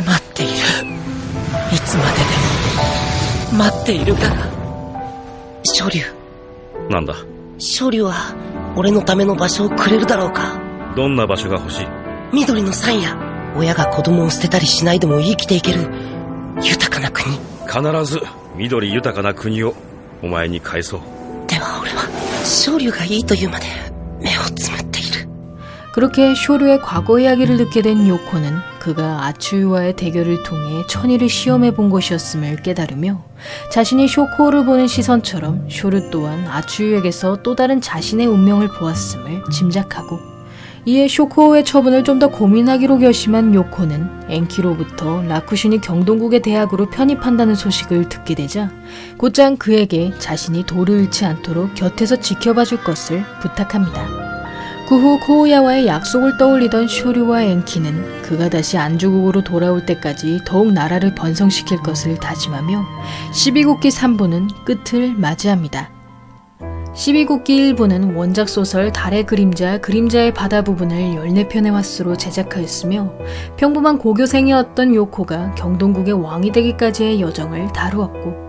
待っている。いつまででも待っているから。昇竜。なんだ。昇竜は俺のための場所をくれるだろうか。どんな場所が欲しい。緑の山野。親が子供を捨てたりしないでも生きていける豊かな国。必ず緑豊かな国をお前に返そう。では俺は昇竜がいいというまで目をつむっている。 그렇게 쇼류의 과거 이야기를 듣게 된 요코는 그가 아추유와의 대결을 통해 천의를 시험해 본 것이었음을 깨달으며 자신이 쇼코를 보는 시선처럼 쇼류 또한 아추유에게서 또 다른 자신의 운명을 보았음을 짐작하고, 이에 쇼코의 처분을 좀 더 고민하기로 결심한 요코는 엔키로부터 라쿠슈니 경동국의 대학으로 편입한다는 소식을 듣게 되자 곧장 그에게 자신이 도를 잃지 않도록 곁에서 지켜봐 줄 것을 부탁합니다. 그 후 코우야와의 약속을 떠올리던 쇼류와 엔키는 그가 다시 안주국으로 돌아올 때까지 더욱 나라를 번성시킬 것을 다짐하며 12국기 3부는 끝을 맞이합니다. 12국기 1부는 원작 소설 달의 그림자, 그림자의 바다 부분을 14편의 화수로 제작하였으며 평범한 고교생이었던 요코가 경동국의 왕이 되기까지의 여정을 다루었고,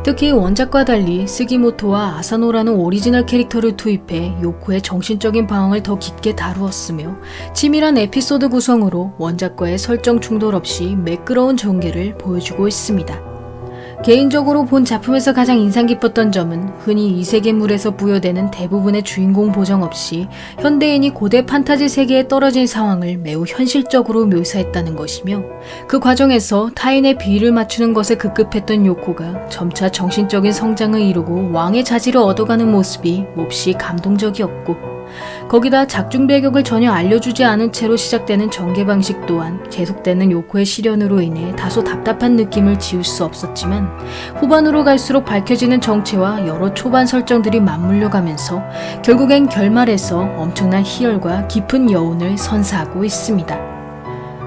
특히 원작과 달리 스기모토와 아사노라는 오리지널 캐릭터를 투입해 요코의 정신적인 방황을 더 깊게 다루었으며 치밀한 에피소드 구성으로 원작과의 설정 충돌 없이 매끄러운 전개를 보여주고 있습니다. 개인적으로 본 작품에서 가장 인상 깊었던 점은 흔히 이 세계물에서 부여되는 대부분의 주인공 보정 없이 현대인이 고대 판타지 세계에 떨어진 상황을 매우 현실적으로 묘사했다는 것이며, 그 과정에서 타인의 비위를 맞추는 것에 급급했던 요코가 점차 정신적인 성장을 이루고 왕의 자질을 얻어가는 모습이 몹시 감동적이었고, 거기다 작중 배경을 전혀 알려주지 않은 채로 시작되는 전개 방식 또한 계속되는 요코의 시련으로 인해 다소 답답한 느낌을 지울 수 없었지만, 후반으로 갈수록 밝혀지는 정체와 여러 초반 설정들이 맞물려 가면서 결국엔 결말에서 엄청난 희열과 깊은 여운을 선사하고 있습니다.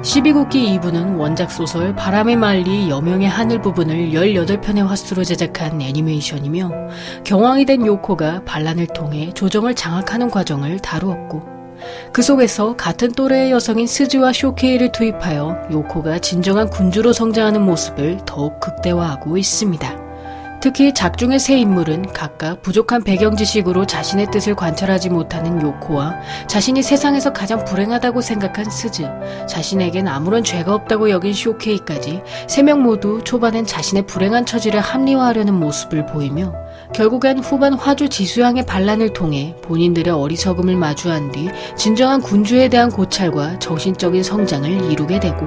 12국기 2부는 원작 소설 바람의 말리 여명의 하늘 부분을 18편의 화수로 제작한 애니메이션이며, 경황이 된 요코가 반란을 통해 조정을 장악하는 과정을 다루었고, 그 속에서 같은 또래의 여성인 스즈와 쇼케이를 투입하여 요코가 진정한 군주로 성장하는 모습을 더욱 극대화하고 있습니다. 특히 작중의 세 인물은 각각 부족한 배경 지식으로 자신의 뜻을 관철하지 못하는 요코와 자신이 세상에서 가장 불행하다고 생각한 스즈, 자신에겐 아무런 죄가 없다고 여긴 쇼케이까지 3명 모두 초반엔 자신의 불행한 처지를 합리화하려는 모습을 보이며, 결국엔 후반 화주 지수양의 반란을 통해 본인들의 어리석음을 마주한 뒤 진정한 군주에 대한 고찰과 정신적인 성장을 이루게 되고,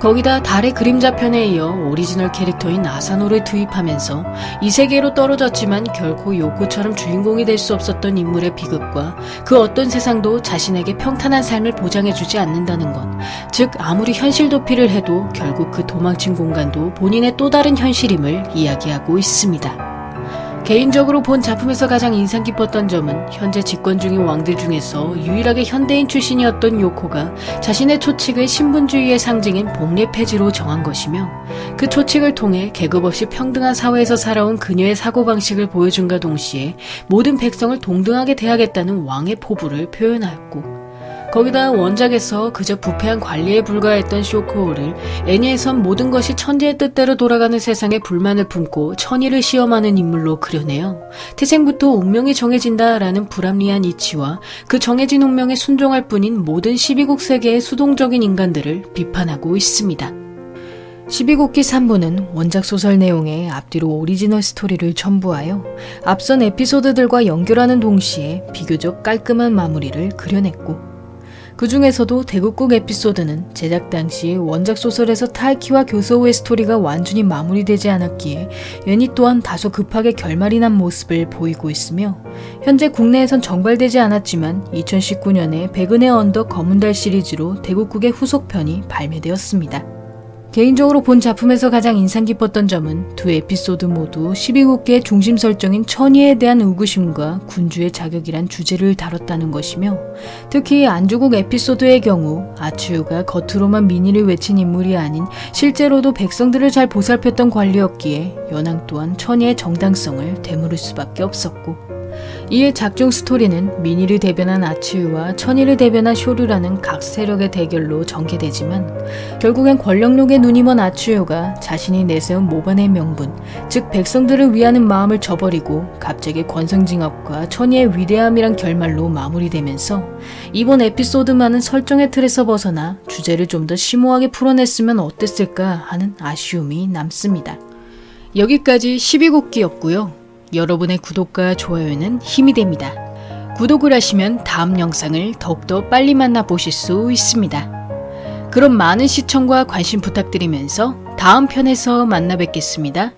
거기다 달의 그림자 편에 이어 오리지널 캐릭터인 아사노를 투입하면서 이 세계로 떨어졌지만 결코 요코처럼 주인공이 될 수 없었던 인물의 비극과 그 어떤 세상도 자신에게 평탄한 삶을 보장해주지 않는다는 것, 즉 아무리 현실 도피를 해도 결국 그 도망친 공간도 본인의 또 다른 현실임을 이야기하고 있습니다. 개인적으로 본 작품에서 가장 인상 깊었던 점은 현재 집권 중인 왕들 중에서 유일하게 현대인 출신이었던 요코가 자신의 초칙을 신분주의의 상징인 복례 폐지로 정한 것이며, 그 초칙을 통해 계급 없이 평등한 사회에서 살아온 그녀의 사고방식을 보여준과 동시에 모든 백성을 동등하게 대하겠다는 왕의 포부를 표현하였고, 거기다 원작에서 그저 부패한 관리에 불과했던 쇼코우를 애니에선 모든 것이 천지의 뜻대로 돌아가는 세상에 불만을 품고 천의를 시험하는 인물로 그려내어 태생부터 운명이 정해진다라는 불합리한 이치와 그 정해진 운명에 순종할 뿐인 모든 12국 세계의 수동적인 인간들을 비판하고 있습니다. 12국기 3부는 원작 소설 내용에 앞뒤로 오리지널 스토리를 첨부하여 앞선 에피소드들과 연결하는 동시에 비교적 깔끔한 마무리를 그려냈고, 그 중에서도 대국국 에피소드는 제작 당시 원작 소설에서 타이키와 교소우의 스토리가 완전히 마무리되지 않았기에 애니 또한 다소 급하게 결말이 난 모습을 보이고 있으며, 현재 국내에선 정발되지 않았지만 2019년에 백은의 언덕 검은달 시리즈로 대국국의 후속편이 발매되었습니다. 개인적으로 본 작품에서 가장 인상 깊었던 점은 두 에피소드 모두 12국기의 중심 설정인 천의에 대한 의구심과 군주의 자격이란 주제를 다뤘다는 것이며, 특히 안주국 에피소드의 경우 아츠유가 겉으로만 민의를 외친 인물이 아닌 실제로도 백성들을 잘 보살폈던 관리였기에 연왕 또한 천의의 정당성을 되물을 수밖에 없었고, 이에 작중 스토리는 민의를 대변한 아츠유와 천의를 대변한 쇼류라는 각 세력의 대결로 전개되지만, 결국엔 권력욕에 눈이 먼 아츠유가 자신이 내세운 모반의 명분, 즉 백성들을 위하는 마음을 저버리고 갑자기 권성징악과 천의의 위대함이란 결말로 마무리되면서, 이번 에피소드만은 설정의 틀에서 벗어나 주제를 좀 더 심오하게 풀어냈으면 어땠을까 하는 아쉬움이 남습니다. 여기까지 12국기였고요. 여러분의 구독과 좋아요는 힘이 됩니다. 구독을 하시면 다음 영상을 더욱더 빨리 만나보실 수 있습니다. 그럼 많은 시청과 관심 부탁드리면서 다음 편에서 만나 뵙겠습니다.